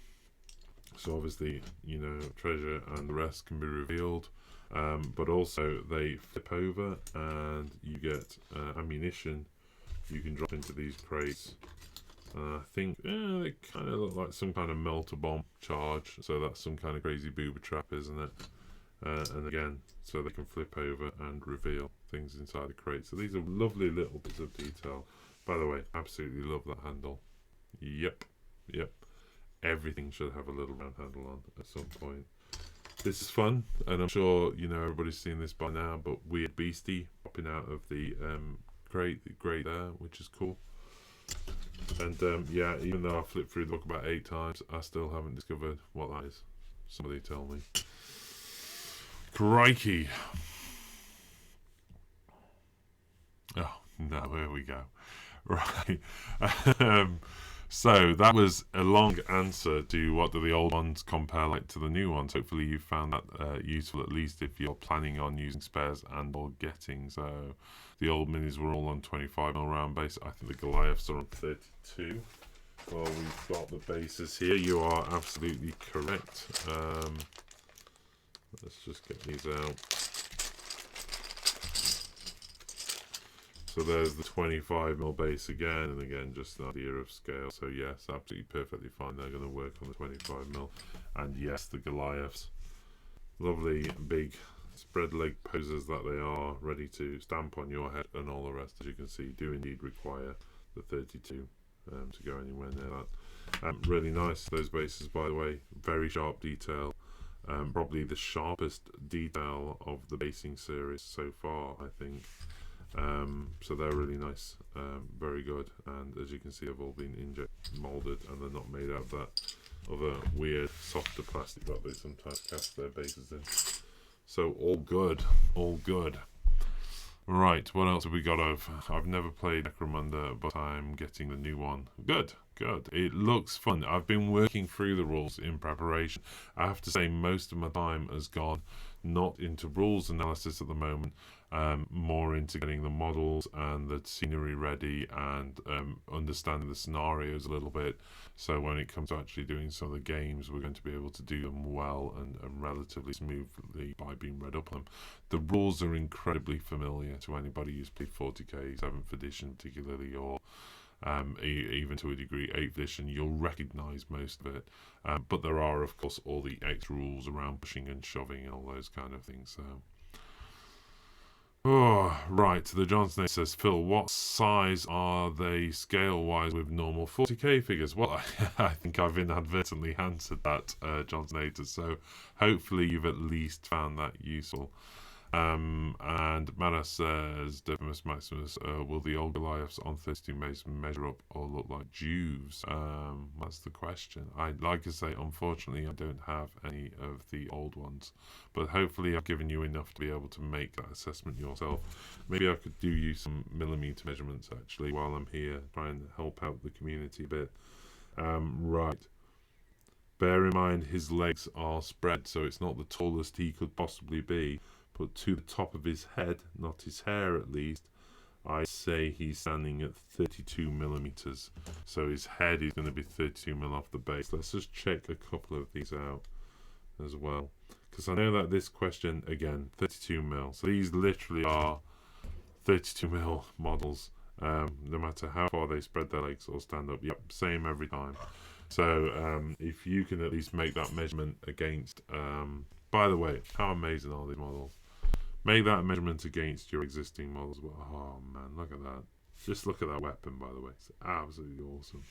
so obviously, you know, treasure and the rest can be revealed. But also they flip over and you get ammunition you can drop into these crates. I think they kind of look like some kind of melter bomb charge, so that's some kind of crazy booba trap, isn't it? And again, so they can flip over and reveal things inside the crate. So these are lovely little bits of detail. By the way, absolutely love that handle. Yep. Everything should have a little round handle on at some point. This is fun, and I'm sure you know everybody's seen this by now, but Weird Beastie popping out of the crate there, which is cool. And yeah, even though I flipped through the book about 8 times, I still haven't discovered what that is. Somebody tell me. Crikey. Oh, no, here we go. Right. So that was a long answer to what do the old ones compare like to the new ones. Hopefully you found that useful, at least if you're planning on using spares and or getting. So the old minis were all on 25mm round base. I think the Goliaths are on 32. Well, we've got the bases here. You are absolutely correct. Let's just get these out. So there's the 25mm base again, and again just an idea of scale. So yes, absolutely perfectly fine. They're going to work on the 25mm. And yes, the Goliaths, lovely big spread leg posers that they are, ready to stamp on your head, and all the rest, as you can see, do indeed require the 32 to go anywhere near that. Really nice, those bases, by the way. Very sharp detail. Probably the sharpest detail of the basing series so far, I think. So they're really nice, very good, and as you can see, they've all been inject molded, and they're not made out of that other weird softer plastic that they sometimes cast their bases in. So all good, all good. Right, what else have we got over? I've never played Necromunda, but I'm getting the new one. Good. It looks fun. I've been working through the rules in preparation. I have to say most of my time has gone not into rules analysis at the moment, more into getting the models and the scenery ready and understanding the scenarios a little bit. So when it comes to actually doing some of the games, we're going to be able to do them well and relatively smoothly by being read up on them. The rules are incredibly familiar to anybody who's played 40k, 7th edition particularly, or even to a degree 8th edition. You'll recognise most of it, but there are of course all the extra rules around pushing and shoving and all those kind of things. So right, the Johnson says, Phil, what size are they scale wise with normal 40k figures? Well, I think I've inadvertently answered that, Johnson, so hopefully you've at least found that useful. And Mana says, Decimus Maximus, will the old Goliaths on 32 Mason measure up or look like Jews? That's the question. Like I say, unfortunately, I don't have any of the old ones, but hopefully I've given you enough to be able to make that assessment yourself. Maybe I could do you some millimeter measurements actually while I'm here, try and help out the community a bit. Right. Bear in mind his legs are spread, so it's not the tallest he could possibly be. But to the top of his head, not his hair at least, I say he's standing at 32 millimeters. So his head is going to be 32 mil off the base. Let's just check a couple of these out as well, because I know that this question, again, 32 mil. So these literally are 32 mil models, no matter how far they spread their legs or stand up. Yep, same every time. So if you can at least make that measurement against, by the way, how amazing are these models? Make that measurement against your existing models. Oh man, look at that. Just look at that weapon, by the way. It's absolutely awesome.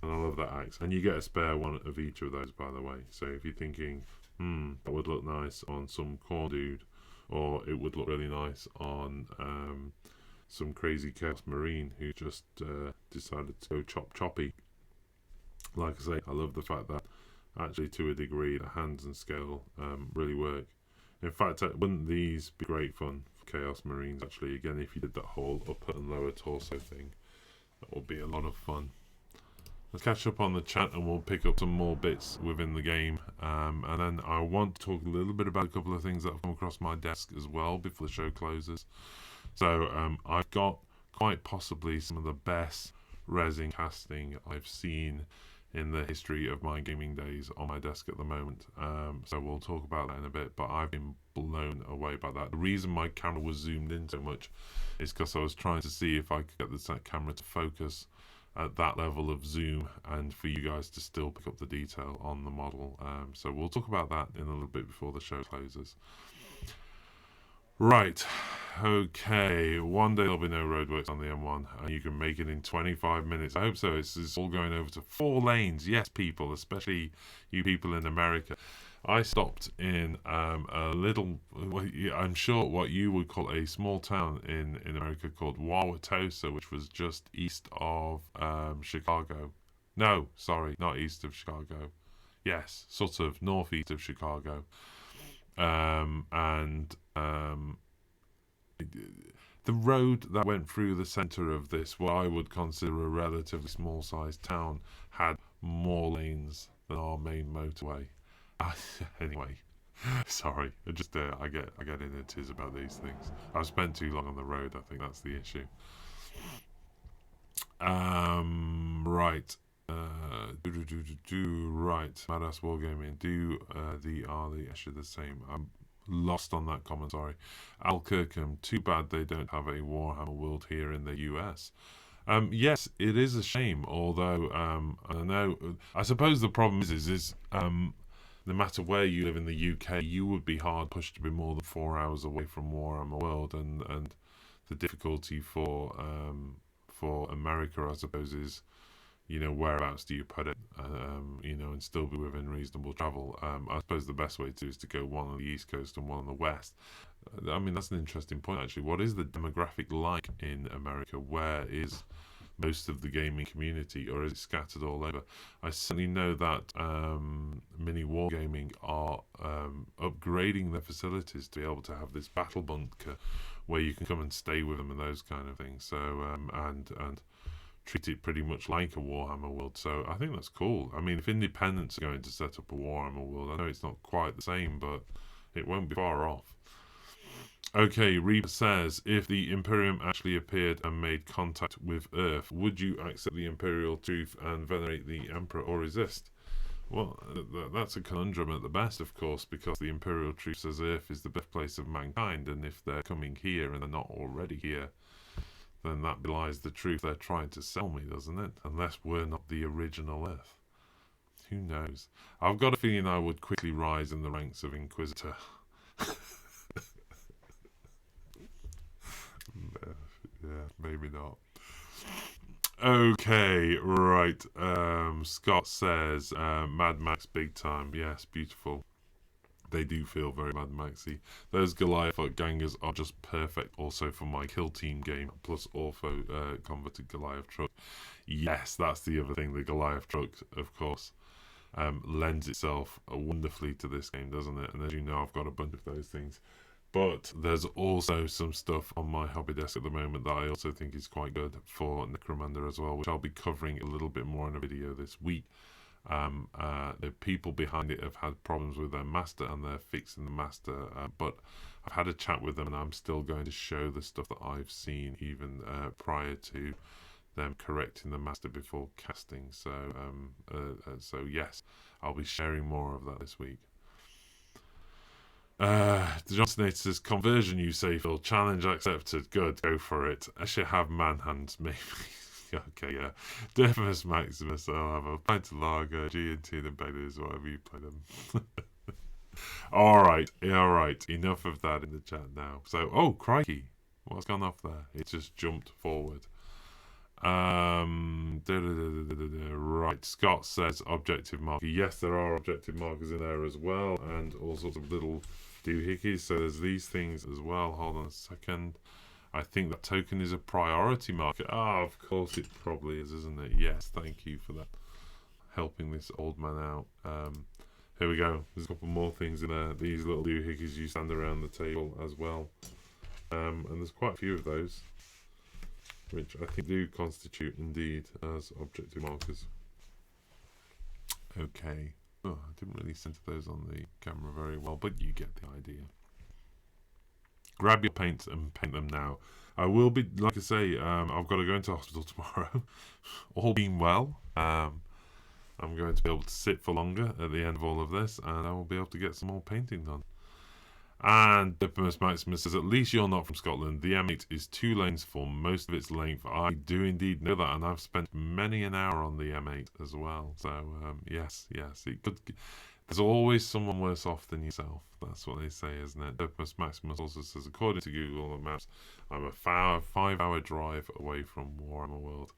And I love that axe. And you get a spare one of each of those, by the way. So if you're thinking, that would look nice on some corn dude, or it would look really nice on some crazy Chaos Marine who just decided to go choppy. Like I say, I love the fact that actually to a degree the hands and scale really work. In fact, wouldn't these be great fun Chaos Marines, actually. Again, if you did that whole upper and lower torso thing, that would be a lot of fun. Let's catch up on the chat and we'll pick up some more bits within the game. And then I want to talk a little bit about a couple of things that have come across my desk as well before the show closes. So I've got quite possibly some of the best resin casting I've seen in the history of my gaming days on my desk at the moment. So we'll talk about that in a bit, but I've been blown away by that. The reason my camera was zoomed in so much is because I was trying to see if I could get the camera to focus at that level of zoom and for you guys to still pick up the detail on the model. So we'll talk about that in a little bit before the show closes. Right, okay, one day there'll be no roadworks on the M1 and you can make it in 25 minutes. I hope so. It's all going over to 4 lanes. Yes, people, especially you people in America. I stopped in a little, I'm sure what you would call a small town in America called Wauwatosa, which was just east of Chicago. No, sorry, not east of Chicago. Yes, sort of northeast of Chicago. The road that went through the centre of this, what I would consider a relatively small-sized town, had more lanes than our main motorway. Anyway, sorry, I get in a tiz about these things. I've spent too long on the road. I think that's the issue. Right. Right. Badass Wargaming. Are they actually the same? I'm lost on that comment, sorry. Al Kirkham, too bad they don't have a Warhammer World here in the US. Yes, it is a shame, although I suppose the problem is no matter where you live in the UK, you would be hard pushed to be more than 4 hours away from Warhammer World, and the difficulty for America, I suppose, is, you know, whereabouts do you put it, you know, and still be within reasonable travel. I suppose the best way to do is to go one on the East Coast and one on the West. I mean, that's an interesting point, actually. What is the demographic like in America? Where is most of the gaming community, or is it scattered all over? I certainly know that Mini Wargaming are upgrading their facilities to be able to have this battle bunker where you can come and stay with them and those kind of things. So and treat it pretty much like a Warhammer World. So I think that's cool. I mean, if independents are going to set up a Warhammer World, I know it's not quite the same, but it won't be far off. Okay, Reaper says, if the Imperium actually appeared and made contact with Earth, would you accept the Imperial truth and venerate the Emperor or resist? Well, that's a conundrum at the best, of course, because the Imperial truth says Earth is the birthplace of mankind, and if they're coming here and they're not already here, then that belies the truth they're trying to sell me, doesn't it? Unless we're not the original Earth. Who knows? I've got a feeling I would quickly rise in the ranks of Inquisitor. Yeah, maybe not. Okay, right. Scott says, Mad Max big time. Yes, beautiful. They do feel very Mad Maxy. Those Goliath gangers are just perfect also for my Kill Team game, plus also converted Goliath truck. Yes, that's the other thing. The Goliath truck, of course, lends itself wonderfully to this game, doesn't it? And as you know, I've got a bunch of those things. But there's also some stuff on my hobby desk at the moment that I also think is quite good for Necromunda as well, which I'll be covering a little bit more in a video this week. The people behind it have had problems with their master and they're fixing the master, but I've had a chat with them and I'm still going to show the stuff that I've seen even prior to them correcting the master before casting. So yes, I'll be sharing more of that this week. Johnson says, conversion, you say, Phil. Challenge accepted. Good, go for it. I should have man hands, maybe. Okay, yeah. Definitely Maximus. I'll have a pint of lager, G&T, and Beggars, whatever you play them. Alright, enough of that in the chat now. So, oh, crikey. What's gone off there? It just jumped forward. Right, Scott says objective marker. Yes, there are objective markers in there as well, and all sorts of little doohickeys. So there's these things as well. Hold on a second. I think that token is a priority marker. Ah, of course it probably is, isn't it? Yes, thank you for that. Helping this old man out. Here we go. There's a couple more things in there. These little doohickeys you stand around the table as well. and there's quite a few of those, which I think do constitute indeed as objective markers. Okay. Oh, I didn't really center those on the camera very well, but you get the idea. Grab your paints and paint them now. I will be, like I say, I've got to go into hospital tomorrow. All being well, I'm going to be able to sit for longer at the end of all of this, and I will be able to get some more painting done. And Dipimus Maximus says, at least you're not from Scotland. The M8 is 2 lanes for most of its length. I do indeed know that, and I've spent many an hour on the M8 as well. So, yes, it could. There's always someone worse off than yourself. That's what they say, isn't it? Dipimus Maximus also says, according to Google Maps, I'm a 5-hour drive away from Warhammer World.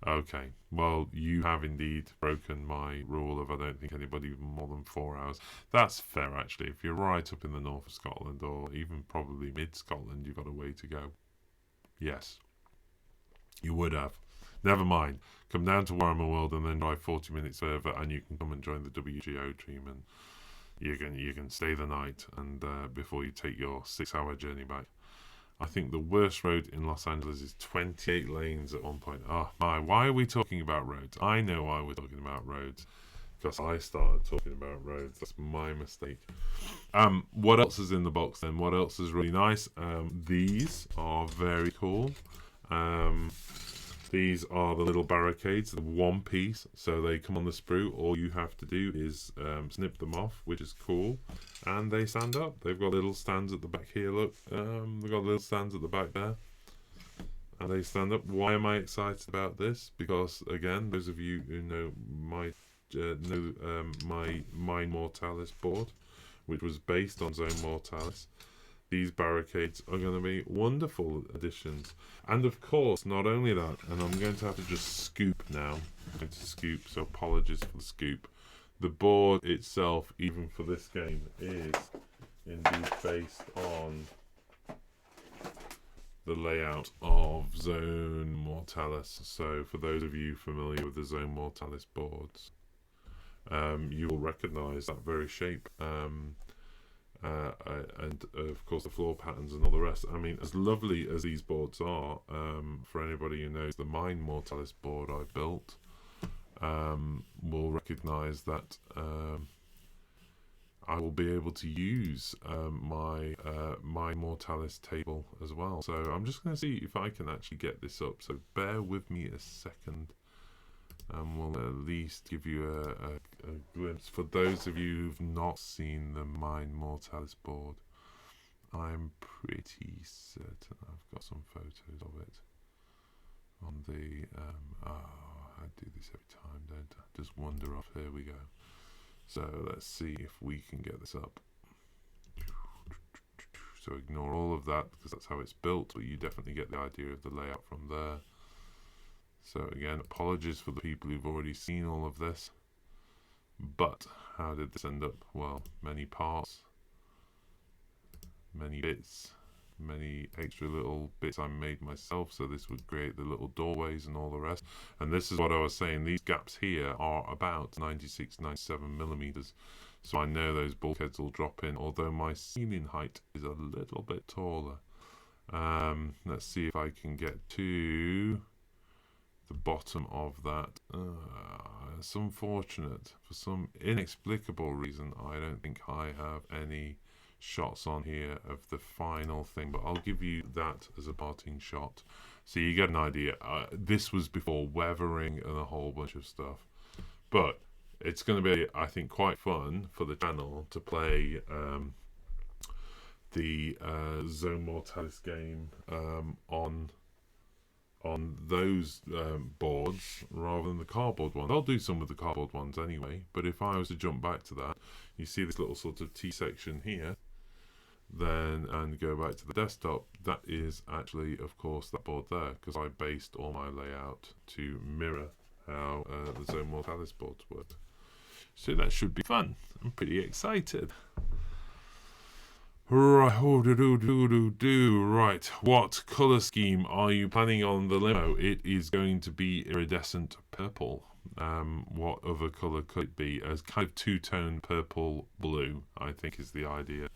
Okay, well, you have indeed broken my rule of I don't think anybody more than 4 hours. That's fair, actually. If you're right up in the north of Scotland, or even probably mid-Scotland, you've got a way to go. Yes, you would have. Never mind. Come down to Warhammer World and then drive 40 minutes further, and you can come and join the WGO team, and you can stay the night and before you take your 6-hour journey back. I think the worst road in Los Angeles is 28 lanes at one point. Oh my, why are we talking about roads? I know why we're talking about roads. Because I started talking about roads. That's my mistake. What else is in the box then? What else is really nice? These are very cool. These are the little barricades, the one piece, so they come on the sprue. All you have to do is snip them off, which is cool, and they stand up. They've got little stands at the back here, look. They've got little stands at the back there, and they stand up. Why am I excited about this? Because, again, those of you who know my Mine Mortalis board, which was based on Zone Mortalis, these barricades are going to be wonderful additions. And of course, not only that, and I'm going to have to just scoop now. I'm going to scoop, so apologies for the scoop. The board itself, even for this game, is indeed based on the layout of Zone Mortalis. So for those of you familiar with the Zone Mortalis boards, you will recognise that very shape. And of course the floor patterns and all the rest. I mean, as lovely as these boards are, for anybody who knows the Mine Mortalis board I built, will recognise that I will be able to use my Mine Mortalis table as well. So I'm just going to see if I can actually get this up. So bear with me a second. And we'll at least give you a glimpse. For those of you who've not seen the Mine Mortalis board, I'm pretty certain I've got some photos of it on the... I do this every time, don't I? Just wander off. Here we go. So let's see if we can get this up. So ignore all of that, because that's how it's built, but you definitely get the idea of the layout from there. So again, apologies for the people who've already seen all of this. But how did this end up? Well, many parts, many bits, many extra little bits I made myself. So this would create the little doorways and all the rest. And this is what I was saying. These gaps here are about 96, 97 millimeters. So I know those bulkheads will drop in, although my ceiling height is a little bit taller. Let's see if I can get to the bottom of that. It's unfortunate. For some inexplicable reason, I don't think I have any shots on here of the final thing, but I'll give you that as a parting shot so you get an idea. This was before weathering and a whole bunch of stuff, but it's going to be, I think, quite fun for the channel to play the Zone Mortalis game on those boards rather than the cardboard ones. I'll do some of the cardboard ones anyway, but if I was to jump back to that, you see this little sort of T section here, then, and go back to the desktop, that is actually, of course, that board there, because I based all my layout to mirror how the Zone Mortalis boards work. So that should be fun. I'm pretty excited. Right, right. What colour scheme are you planning on the limo? It is going to be iridescent purple. What other colour could it be? As kind of two-tone purple blue, I think, is the idea.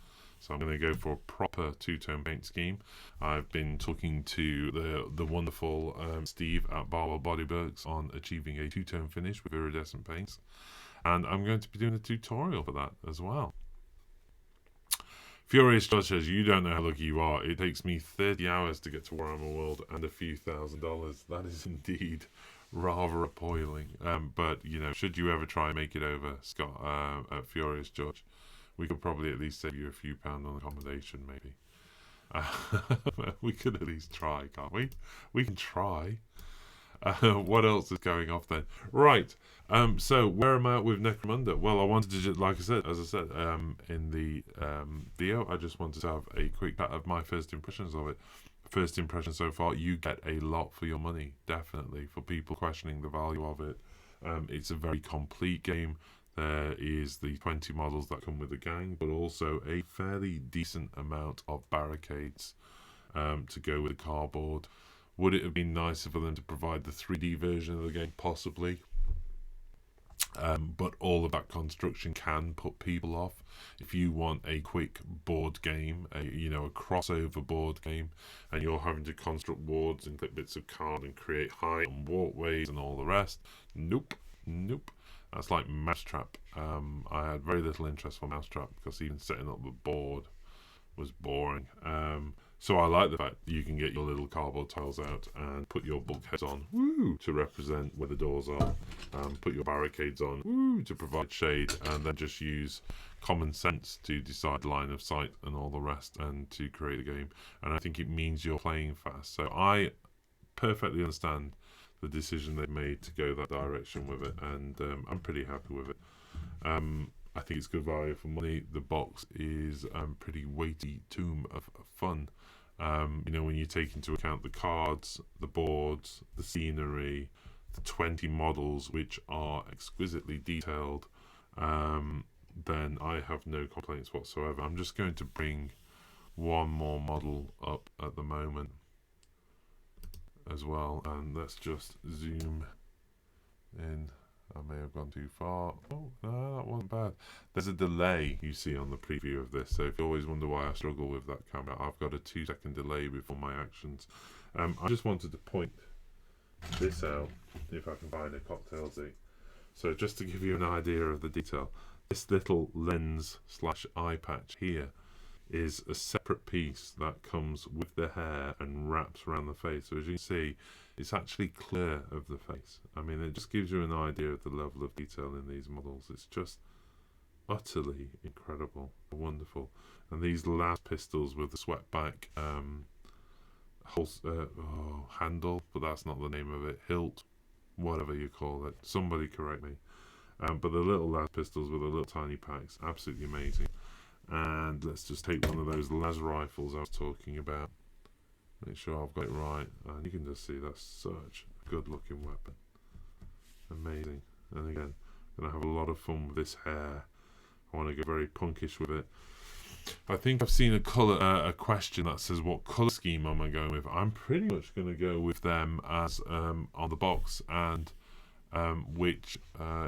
So I'm going to go for a proper two-tone paint scheme. I've been talking to the wonderful Steve at Barwell Bodyworks on achieving a two-tone finish with iridescent paints. And I'm going to be doing a tutorial for that as well. Furious Judge says, you don't know how lucky you are. It takes me 30 hours to get to Warhammer World and a few $1,000s. That is indeed rather appalling. But, you know, should you ever try and make it over, Scott, at Furious Judge, we could probably at least save you a few pounds on accommodation, maybe. We could at least try, can't we? We can try. What else is going off then? Right. So where am I at with Necromunda? Well, I wanted to just, like I said, in the video, I just wanted to have a quick chat of my first impressions of it. First impression so far, you get a lot for your money, definitely, for people questioning the value of it. It's a very complete game. There is the 20 models that come with the gang, but also a fairly decent amount of barricades to go with the cardboard. Would it have been nicer for them to provide the 3D version of the game? Possibly. But all of that construction can put people off. If you want a quick board game, a crossover board game, and you're having to construct wards and clip bits of card and create height and walkways and all the rest, nope. That's like Mousetrap. I had very little interest for Mousetrap because even setting up the board was boring. So I like the fact that you can get your little cardboard tiles out and put your bulkheads on, woo, to represent where the doors are. Put your barricades on, woo, to provide shade, and then just use common sense to decide line of sight and all the rest, and to create a game. And I think it means you're playing fast. So I perfectly understand the decision they made to go that direction with it, and I'm pretty happy with it. I think it's good value for money. The box is a pretty weighty tome of fun. When you take into account the cards, the boards, the scenery, the 20 models, which are exquisitely detailed, then I have no complaints whatsoever. I'm just going to bring one more model up at the moment as well, and let's just zoom in. I may have gone too far. Oh, no, that wasn't bad. There's a delay you see on the preview of this, so if you always wonder why I struggle with that camera, I've got a 2-second delay before my actions. I just wanted to point this out, if I can find a cocktail Z. So just to give you an idea of the detail, this little lens / eye patch here is a separate piece that comes with the hair and wraps around the face. So as you can see, it's actually clear of the face. I mean, it just gives you an idea of the level of detail in these models. It's just utterly incredible, wonderful. And these last pistols with the sweatback handle, but that's not the name of it, hilt, whatever you call it. Somebody correct me. But the little last pistols with the little tiny packs, absolutely amazing. And let's just take one of those las rifles I was talking about. Make sure I've got it right, and you can just see that's such a good looking weapon. Amazing. And again, I'm going to have a lot of fun with this hair. I want to go very punkish with it. I think I've seen a question that says, what colour scheme am I going with? I'm pretty much going to go with them as on the box, and which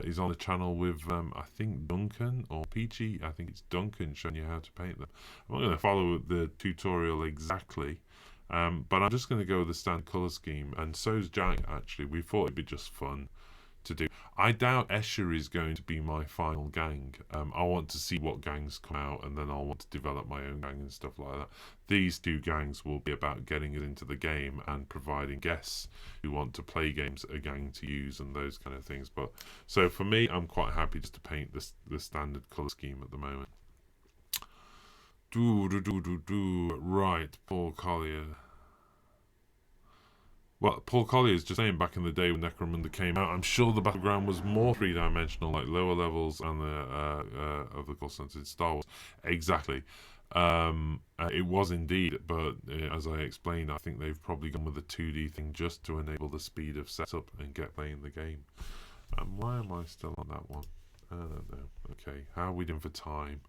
is on the channel with I think Duncan or Peachy. I think it's Duncan showing you how to paint them. I'm not going to follow the tutorial exactly, but I'm just going to go with the standard colour scheme, and so's Jack actually. We thought it'd be just fun to do. I doubt Escher is going to be my final gang. I want to see what gangs come out, and then I'll want to develop my own gang and stuff like that. These two gangs will be about getting it into the game and providing guests who want to play games a gang to use and those kind of things. But so for me, I'm quite happy just to paint the standard colour scheme at the moment. Right, Paul Collier. Well, Paul Collier is just saying, back in the day when Necromunda came out, I'm sure the battleground was more three-dimensional, like lower levels and of the course in Star Wars. Exactly. It was indeed, but as I explained, I think they've probably gone with a 2D thing just to enable the speed of setup and get playing the game. Why am I still on that one? I don't know. Okay, how are we doing for time?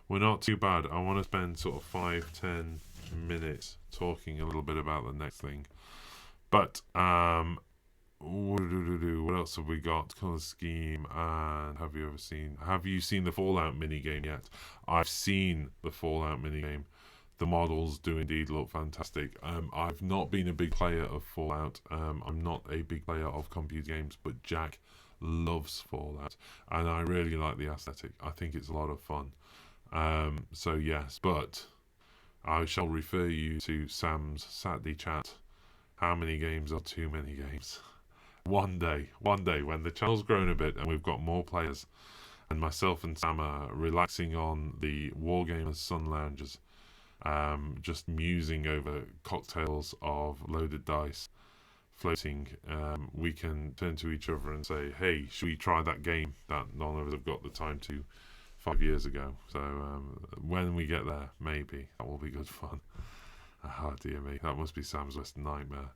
We're not too bad. I want to spend sort of 5-10 minutes talking a little bit about the next thing. But what else have we got? Color scheme, and have you seen the Fallout minigame yet? I've seen the Fallout minigame. The models do indeed look fantastic. I've not been a big player of Fallout. I'm not a big player of computer games, but Jack loves Fallout, and I really like the aesthetic. I think it's a lot of fun. So yes, but I shall refer you to Sam's Saturday chat. How many games are too many games? One day, when the channel's grown a bit and we've got more players, and myself and Sam are relaxing on the Wargamers Sun Lounges, just musing over cocktails of loaded dice floating, we can turn to each other and say, hey, should we try that game that none of us have got the time to 5 years ago? So when we get there, maybe that will be good fun. Oh dear me, that must be Sam's worst nightmare.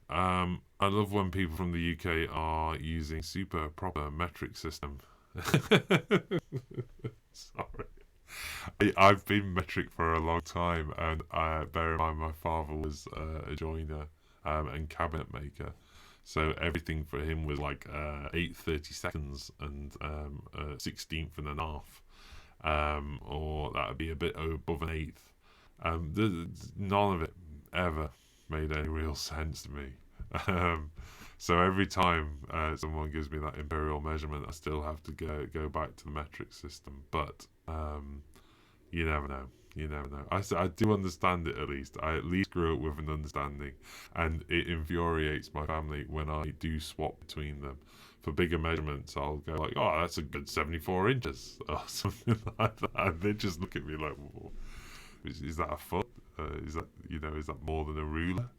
I love when people from the UK are using super proper metric system. Sorry. I've been metric for a long time, and bear in mind my father was a joiner and cabinet maker, so everything for him was like 8/32 and 16th and a half, or that would be a bit above an eighth. None of it ever made any real sense to me. So every time someone gives me that imperial measurement, I still have to go back to the metric system. But you never know. You never know. I do understand it at least. I at least grew up with an understanding, and it infuriates my family when I do swap between them. For bigger measurements, I'll go like, "Oh, that's a good 74 inches," or something like that. And they just look at me like, whoa. Is that a foot? Is that more than a ruler?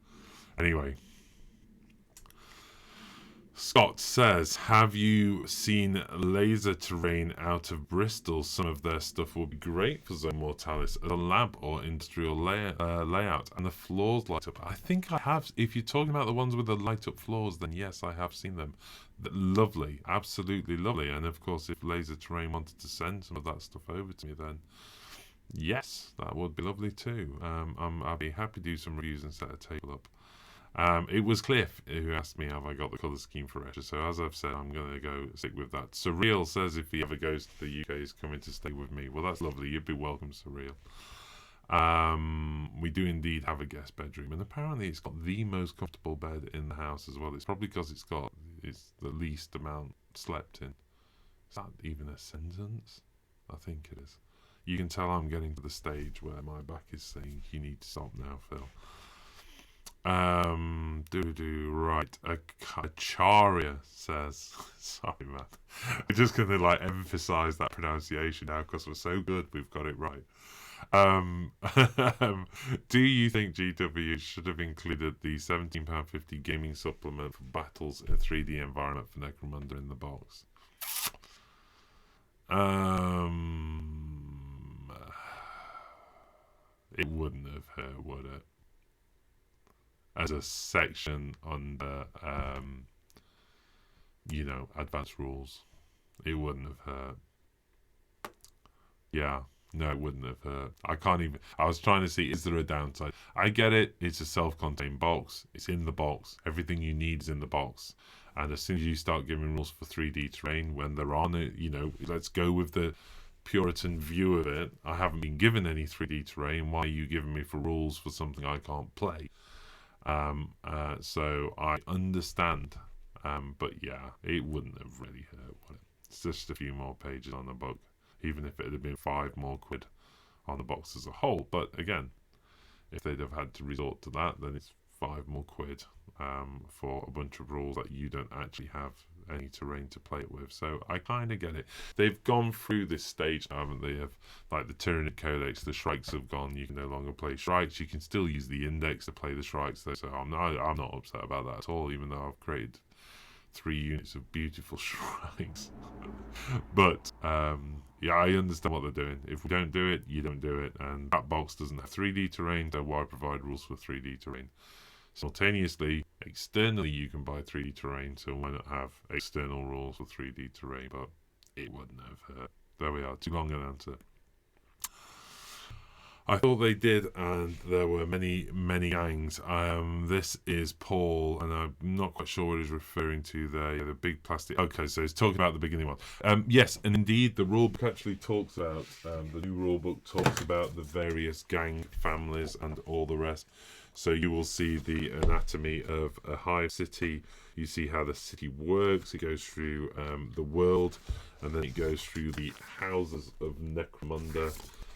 Anyway, Scott says, have you seen Laser Terrain out of Bristol? Some of their stuff will be great for Zone Mortalis as a lab or industrial layout, and the floors light up. I think I have. If you're talking about the ones with the light up floors, then yes, I have seen them. Lovely, absolutely lovely. And of course, if Laser Terrain wanted to send some of that stuff over to me, then yes, that would be lovely too. I'd be happy to do some reviews and set a table up. It was Cliff who asked me have I got the colour scheme for Escher, so as I've said, I'm going to go stick with that. Surreal says if he ever goes to the UK, he's coming to stay with me. Well, that's lovely. You'd be welcome, Surreal. We do indeed have a guest bedroom, and apparently it's got the most comfortable bed in the house as well. It's probably because it's the least amount slept in. Is that even a sentence? I think it is. You can tell I'm getting to the stage where my back is saying, you need to stop now, Phil. Right. Acharya says, sorry, man. I'm just going to emphasize that pronunciation now because we're so good we've got it right. Do you think GW should have included the £17.50 gaming supplement for battles in a 3D environment for Necromunda in the box? It wouldn't have hurt, would it? As a section under, advanced rules, it wouldn't have hurt. Yeah, no, it wouldn't have hurt. I was trying to see, is there a downside? I get it, it's a self-contained box, it's in the box, everything you need is in the box. And as soon as you start giving rules for 3D terrain, when they're on it, let's go with the Puritan view of it. I haven't been given any 3D terrain, why are you giving me for rules for something I can't play? So I understand, but yeah, it wouldn't have really hurt, would it? It's just a few more pages on the book, even if it had been £5 more on the box as a whole. But again, if they'd have had to resort to that, then it's £5 more for a bunch of rules that you don't actually have any terrain to play it with. So I kind of get it. They've gone through this stage now, haven't they? Of like the Tyranid Codex, the Shrikes have gone. You can no longer play Shrikes. You can still use the Index to play the Shrikes, though. So I'm not upset about that at all, even though I've created 3 units of beautiful Shrikes. But yeah, I understand what they're doing. If we don't do it, you don't do it. And that box doesn't have 3D terrain, so why provide rules for 3D terrain? Simultaneously, externally, you can buy 3D terrain, so why not have external rules for 3D terrain? But it wouldn't have hurt. There we are, too long an answer. I thought they did, and there were many, many gangs. This is Paul, and I'm not quite sure what he's referring to there. Yeah, the big plastic. Okay, so he's talking about the beginning one. Yes, and indeed, the rulebook actually talks about, the new rulebook talks about the various gang families and all the rest. So you will see the anatomy of a hive city. You see how the city works. It goes through the world, and then it goes through the houses of Necromunda.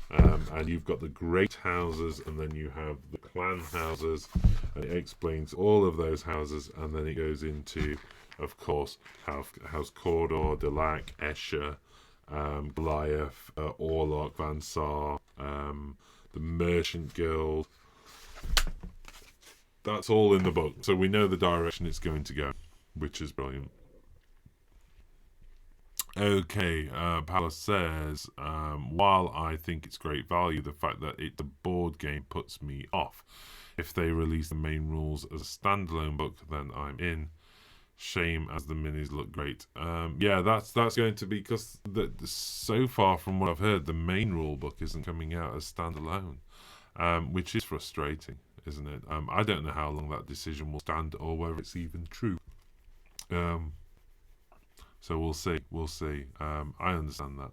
And you've got the great houses, and then you have the clan houses, and it explains all of those houses, and then it goes into, of course, House Cawdor, Delac, Escher, Goliath, Orlok, Van Saar, the Merchant Guild. That's all in the book, so we know the direction it's going to go, which is brilliant. Okay, Palace says, while I think it's great value, the fact that it's a board game puts me off. If they release the main rules as a standalone book, then I'm in. Shame, as the minis look great. Yeah, that's going to be, because so far from what I've heard, the main rule book isn't coming out as standalone, which is frustrating, isn't it? I don't know how long that decision will stand, or whether it's even true. So we'll see. I understand that.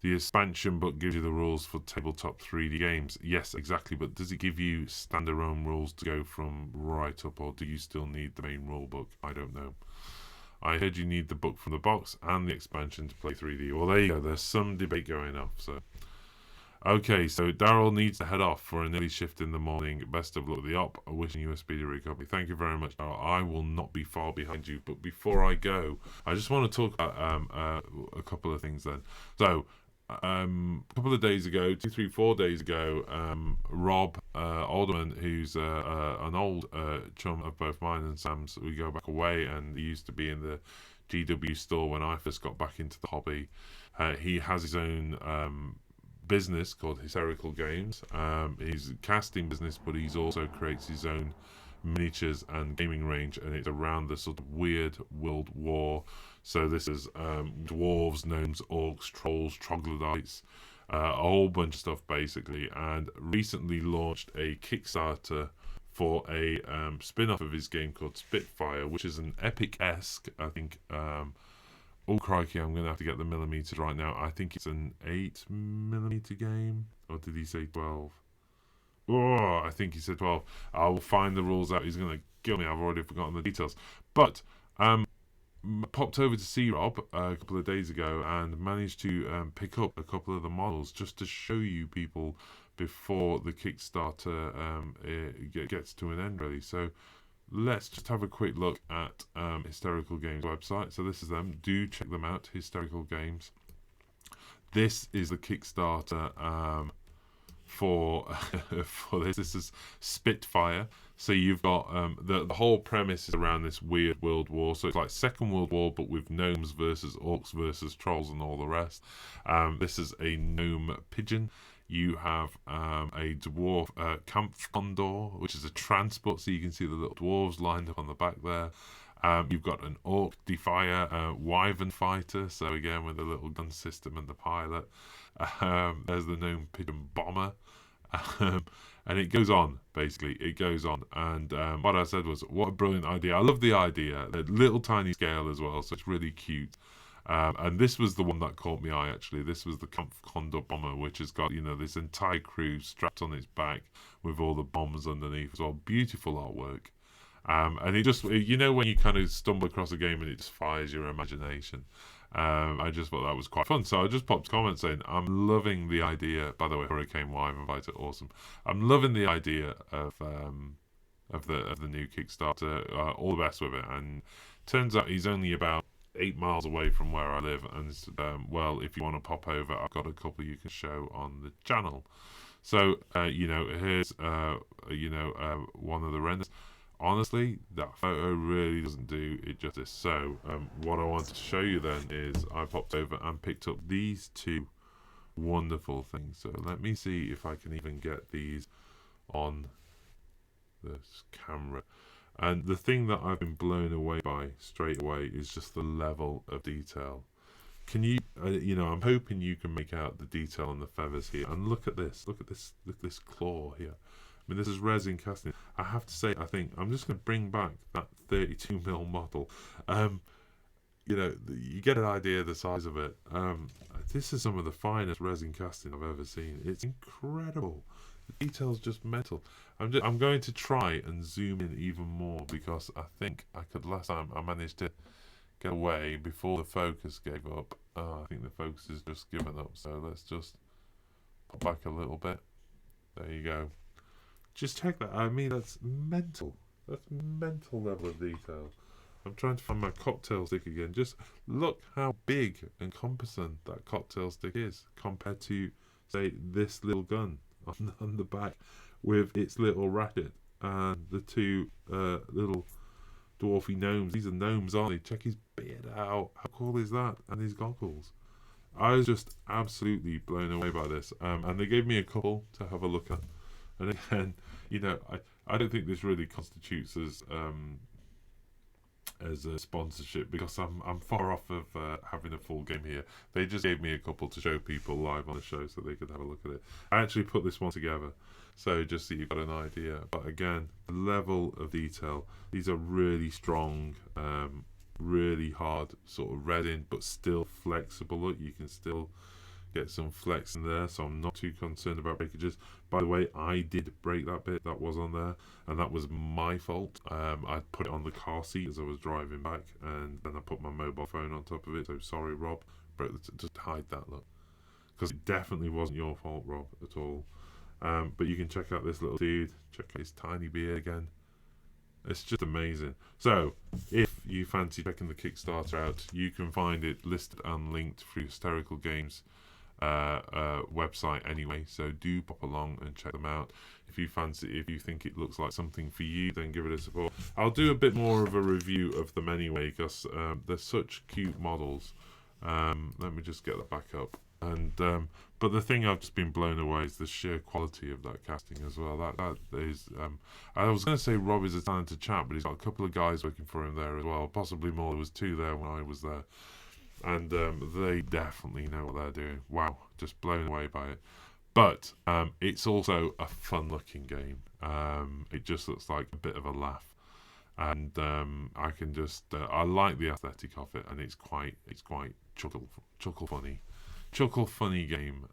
The expansion book gives you the rules for tabletop 3D games. Yes, exactly. But does it give you standalone rules to go from right up, or do you still need the main rule book? I don't know. I heard you need the book from the box and the expansion to play 3D. Well, there you go. There's some debate going off. So, okay. So Daryl needs to head off for an early shift in the morning. Best of luck with the op. Wishing you a speedy recovery. Thank you very much, Daryl. I will not be far behind you. But before I go, I just want to talk about a couple of things then. So, a couple of days ago, 4 days ago, Rob Alderman, who's an old chum of both mine and Sam's, we go back away, and he used to be in the GW store when I first got back into the hobby. He has his own business called Hysterical Games. He's a casting business, but he's also creates his own miniatures and gaming range, and it's around the sort of weird World War. So this is dwarves, gnomes, orcs, trolls, troglodytes, a whole bunch of stuff basically, and recently launched a Kickstarter for a spin-off of his game called Spitfire, which is an epic-esque, I think, oh crikey, I'm going to have to get the millimeters right now. I think it's an 8mm game, or did he say 12? Oh, I think he said 12. I will find the rules out. He's going to kill me. I've already forgotten the details. But popped over to see Rob a couple of days ago and managed to pick up a couple of the models just to show you people before the Kickstarter gets to an end, really. So let's just have a quick look at Hysterical Games website. So this is them. Do check them out, Hysterical Games. This is the Kickstarter for this. This is Spitfire. So you've got the whole premise is around this weird world war. So it's like Second World War, but with gnomes versus orcs versus trolls and all the rest. This is a gnome pigeon. You have a dwarf Kampf Condor, which is a transport, so you can see the little dwarves lined up on the back there. You've got an Orc Defier Wyvern Fighter, so again with the little gun system and the pilot. There's the Gnome Pigeon Bomber. And it goes on, basically. It goes on. And what I said was, what a brilliant idea. I love the idea. A little tiny scale as well, so it's really cute. And this was the one that caught my eye, actually. This was the Kampf Condor Bomber, which has got, this entire crew strapped on its back with all the bombs underneath as well. Beautiful artwork. And it just, when you kind of stumble across a game and it just fires your imagination. I just thought that was quite fun. So I just popped a comment saying, I'm loving the idea. By the way, Hurricane Wyvern Fighter, awesome. I'm loving the idea of the new Kickstarter. All the best with it. And turns out he's only about 8 miles away from where I live, and well, if you want to pop over, I've got a couple you can show on the channel. So here's one of the renders. Honestly, that photo really doesn't do it justice. So what I wanted to show you then is I popped over and picked up these two wonderful things. So let me see if I can even get these on this camera. And the thing that I've been blown away by straight away is just the level of detail. can you, you know, I'm hoping you can make out the detail on the feathers here. And look at this, look at this claw here. I mean, this is resin casting. I have to say, I think I'm just going to bring back that 32mm model. You know, you get an idea of the size of it. This is some of the finest resin casting I've ever seen. It's incredible. The detail's just mental. I'm going to try and zoom in even more, because I think I could, last time I managed to get away before the focus gave up. I think the focus has just given up, so let's just pop back a little bit. There you go. Just check that. I mean, that's mental. That's mental level of detail. I'm trying to find my cocktail stick again. Just look how big and competent that cocktail stick is compared to, say, this little gun on the back with its little ratchet and the two little dwarfy gnomes. These are gnomes, aren't they? Check his beard out. How cool is that? And his goggles. I was just absolutely blown away by this. And they gave me a couple to have a look at. And again, you know, I don't think this really constitutes as a sponsorship, because I'm far off of having a full game here. They just gave me a couple to show people live on the show so they could have a look at it. I actually put this one together, so just so you've got an idea. But again, the level of detail, these are really strong, really hard sort of resin, but still flexible. Look, you can still get some flex in there, so I'm not too concerned about breakages. By the way, I did break that bit that was on there, and that was my fault. I put it on the car seat as I was driving back, and then I put my mobile phone on top of it, so sorry, Rob. Just hide that, look, because it definitely wasn't your fault, Rob, at all. But you can check out this little dude, check out his tiny beard again. It's just amazing. So, if you fancy checking the Kickstarter out, you can find it listed and linked through Hysterical Games website anyway, so do pop along and check them out. If you fancy, if you think it looks like something for you, then give it a support. I'll do a bit more of a review of them anyway, because they're such cute models. Let me just get that back up. And but the thing I've just been blown away is the sheer quality of that casting as well. That is, I was going to say Rob is a talented chap, but he's got a couple of guys working for him there as well, possibly more. There was two there when I was there. And they definitely know what they're doing. Wow, just blown away by it. But it's also a fun-looking game. It just looks like a bit of a laugh, and I can just I like the aesthetic of it, and it's quite chuckle funny game.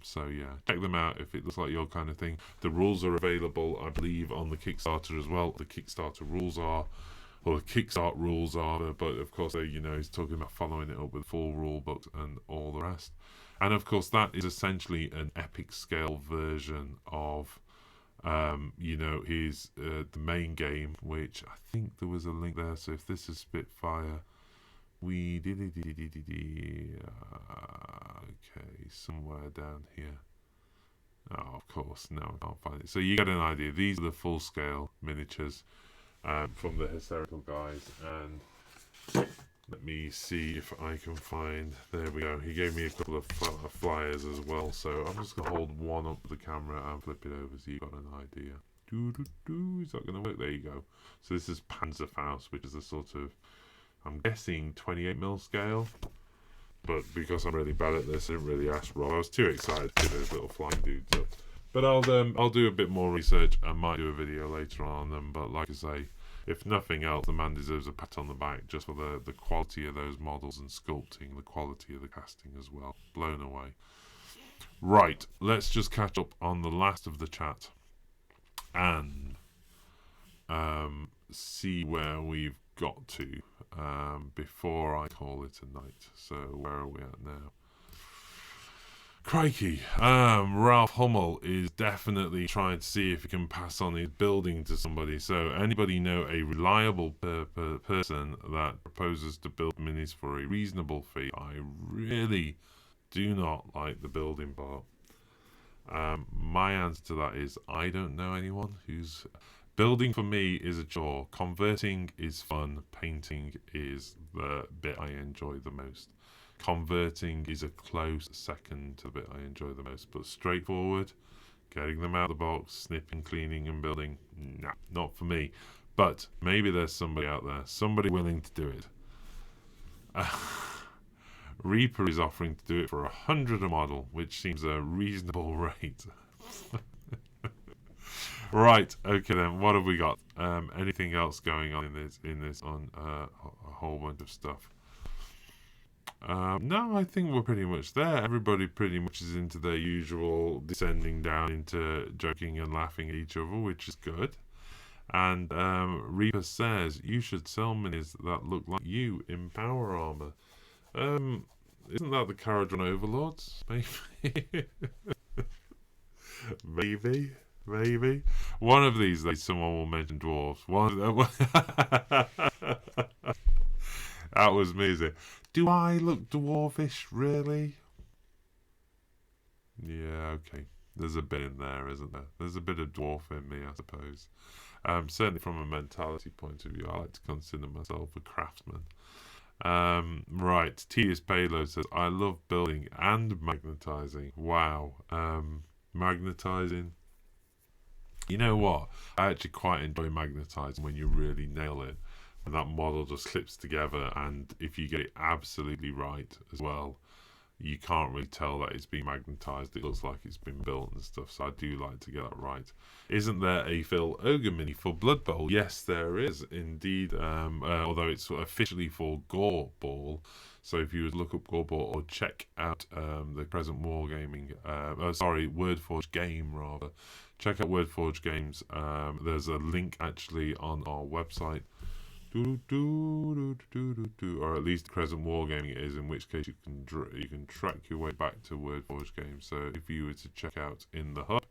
So yeah, check them out if it looks like your kind of thing. The rules are available, I believe, on the Kickstarter as well. The Kickstarter rules are. Well, the Kickstart rules are, but of course, you know, he's talking about following it up with full rule books and all the rest. And of course, that is essentially an epic scale version of, you know, his the main game, which I think there was a link there. So if this is Spitfire, we did okay, somewhere down here. Oh, of course, no, I can't find it. So you get an idea. These are the full scale miniatures. From the Hysterical guys, and let me see if I can find. There we go. He gave me a couple of flyers as well, so I'm just gonna hold one up to the camera and flip it over so you got an idea. Is that gonna work? There you go. So this is Panzerfaust, which is a sort of, I'm guessing 28mm scale, but because I'm really bad at this, I didn't really ask Rob. I was too excited to do those little flying dudes up. But I'll do a bit more research. I might do a video later on them. But like I say, if nothing else, the man deserves a pat on the back just for the quality of those models and sculpting, the quality of the casting as well. Blown away. Right, let's just catch up on the last of the chat and see where we've got to before I call it a night. So where are we at now? Crikey, Ralph Hummel is definitely trying to see if he can pass on his building to somebody. So anybody know a reliable person that proposes to build minis for a reasonable fee? I really do not like the building part. My answer to that is I don't know anyone who's... Building for me is a chore. Converting is fun. Painting is the bit I enjoy the most. Converting is a close second to the bit I enjoy the most, but straightforward, getting them out of the box, snipping, cleaning and building, nah, not for me. But maybe there's somebody out there, somebody willing to do it. Reaper is offering to do it for 100 a model, which seems a reasonable rate. Right, okay then, what have we got? Anything else going on in this on a whole bunch of stuff? No, I think we're pretty much there. Everybody pretty much is into their usual descending down into joking and laughing at each other, which is good. And Reaper says, you should sell minis that look like you in power armor. Isn't that the Caradron Overlords? Maybe. Maybe. One of these days someone will mention dwarves. That was me, is it? Do I look dwarfish, really? Yeah, okay. There's a bit in there, isn't there? There's a bit of dwarf in me, I suppose. Certainly from a mentality point of view, I like to consider myself a craftsman. Right, Tedious Payload says, I love building and magnetizing. Wow. Magnetizing. You know what? I actually quite enjoy magnetizing when you really nail it. When that model just clips together, and if you get it absolutely right as well, you can't really tell that it's been magnetized. It looks like it's been built and stuff, so I do like to get that right. Isn't there a Phil Ogre mini for Blood Bowl? Yes, there is indeed, although it's officially for Gore Ball. So if you would look up Gore Ball or check out the present Wargaming, Wordforge game rather. Check out Wordforge Games. There's a link actually on our website. Or at least Crescent Wargaming it is, in which case you can track your way back to Wordforge Games. So if you were to check out in the hub,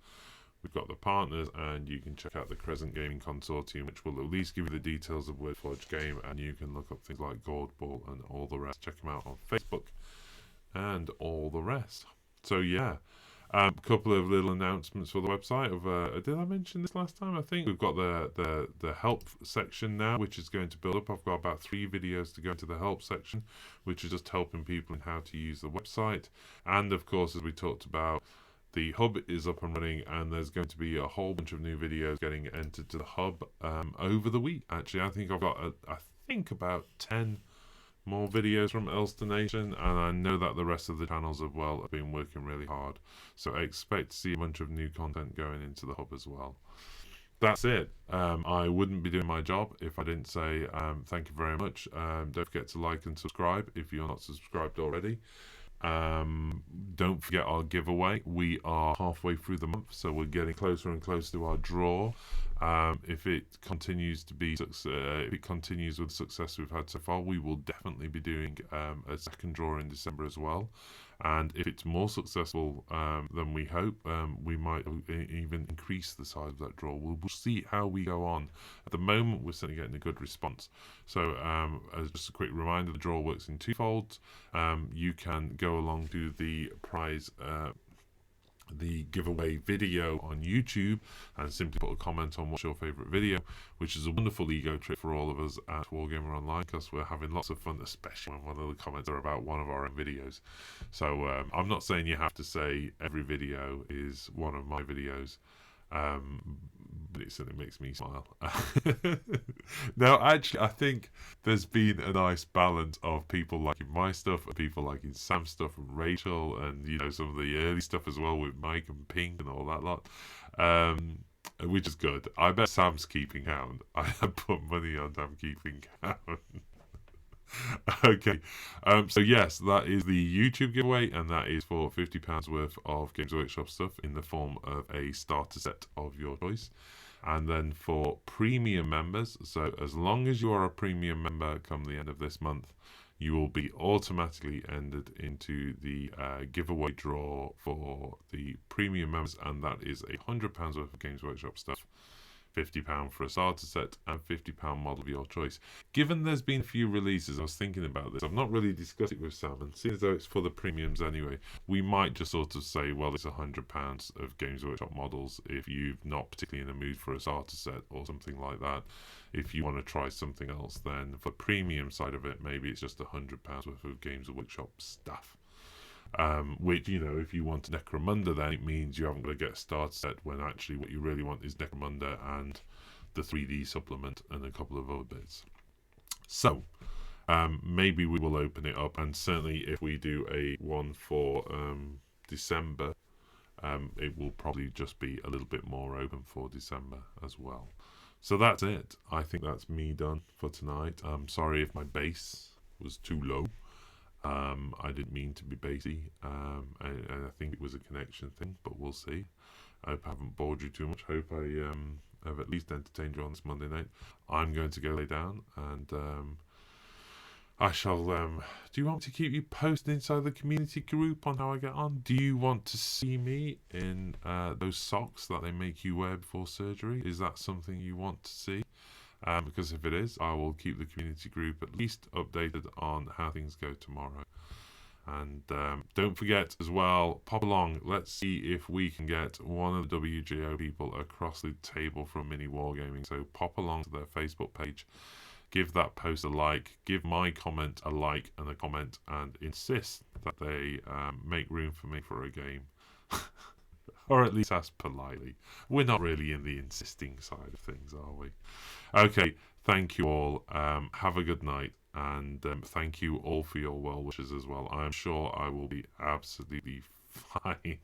we've got the partners, and you can check out the Crescent Gaming Consortium, which will at least give you the details of Wordforge Game, and you can look up things like Gold Ball and all the rest. Check them out on Facebook and all the rest. So yeah. A couple of little announcements for the website. Did I mention this last time? I think we've got the help section now, which is going to build up. I've got about 3 videos to go into the help section, which is just helping people in how to use the website. And of course, as we talked about, the hub is up and running, and there's going to be a whole bunch of new videos getting entered to the hub over the week. Actually, I think I've got about 10 more videos from Ulster Nation, and I know that the rest of the channels as well have been working really hard, so I expect to see a bunch of new content going into the hub as well. That's it. I wouldn't be doing my job if I didn't say thank you very much. Don't forget to like and subscribe if you're not subscribed already. Don't forget our giveaway. We are halfway through the month, so we're getting closer and closer to our draw. If it continues to be if it continues with the success we've had so far, we will definitely be doing a second draw in December as well. And if it's more successful than we hope, we might even increase the size of that draw. We'll see how we go on. At the moment, we're certainly getting a good response. So as just a quick reminder, the draw works in 2 folds. You can go along to the prize the giveaway video on YouTube and simply put a comment on what's your favourite video, which is a wonderful ego trip for all of us at Wargamer Online, because we're having lots of fun, especially when one of the comments are about one of our own videos. So I'm not saying you have to say every video is one of my videos, but it certainly makes me smile. Now, actually, I think there's been a nice balance of people liking my stuff and people liking Sam's stuff and Rachel, and some of the early stuff as well with Mike and Pink and all that lot, which is good. I bet Sam's keeping count. I have put money on Sam keeping count. Okay, so yes, that is the YouTube giveaway, and that is for £50 worth of Games Workshop stuff in the form of a starter set of your choice. And then for premium members, so as long as you are a premium member come the end of this month, you will be automatically entered into the giveaway draw for the premium members, and that is £100 worth of Games Workshop stuff, £50 for a starter set, and £50 model of your choice. Given there's been a few releases, I was thinking about this. I've not really discussed it with Sam, and seeing as though it's for the premiums anyway, we might just sort of say, well, it's £100 of Games Workshop models if you're not particularly in the mood for a starter set or something like that. If you want to try something else, then for the premium side of it, maybe it's just £100 worth of Games Workshop stuff. Which, if you want Necromunda, then it means you haven't got to get a starter set, when actually what you really want is Necromunda and the 3D supplement and a couple of other bits. So, Maybe we will open it up, and certainly if we do a one for December, it will probably just be a little bit more open for December as well. So that's it. I think that's me done for tonight. I'm sorry if my bass was too low. I didn't mean to be bassy, and I think it was a connection thing, but we'll see. I hope I haven't bored you too much. Hope I have at least entertained you on this Monday night. I'm going to go lay down, and I shall. Do you want me to keep you posted inside the community group on how I get on? Do you want to see me in those socks that they make you wear before surgery? Is that something you want to see? Because if it is, I will keep the community group at least updated on how things go tomorrow. And don't forget as well, pop along. Let's see if we can get one of the WGO people across the table from Mini Wargaming. So pop along to their Facebook page. Give that post a like, give my comment a like and a comment, and insist that they make room for me for a game. Or at least ask politely. We're not really in the insisting side of things, are we? Okay, thank you all. Have a good night, and thank you all for your well wishes as well. I'm sure I will be absolutely fine.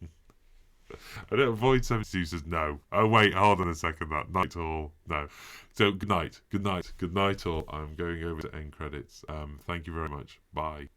I don't avoid some excuses. No. Oh wait, hold on a second. That night all. No. So good night, good night, good night all. I'm going over to end credits. Thank you very much. Bye.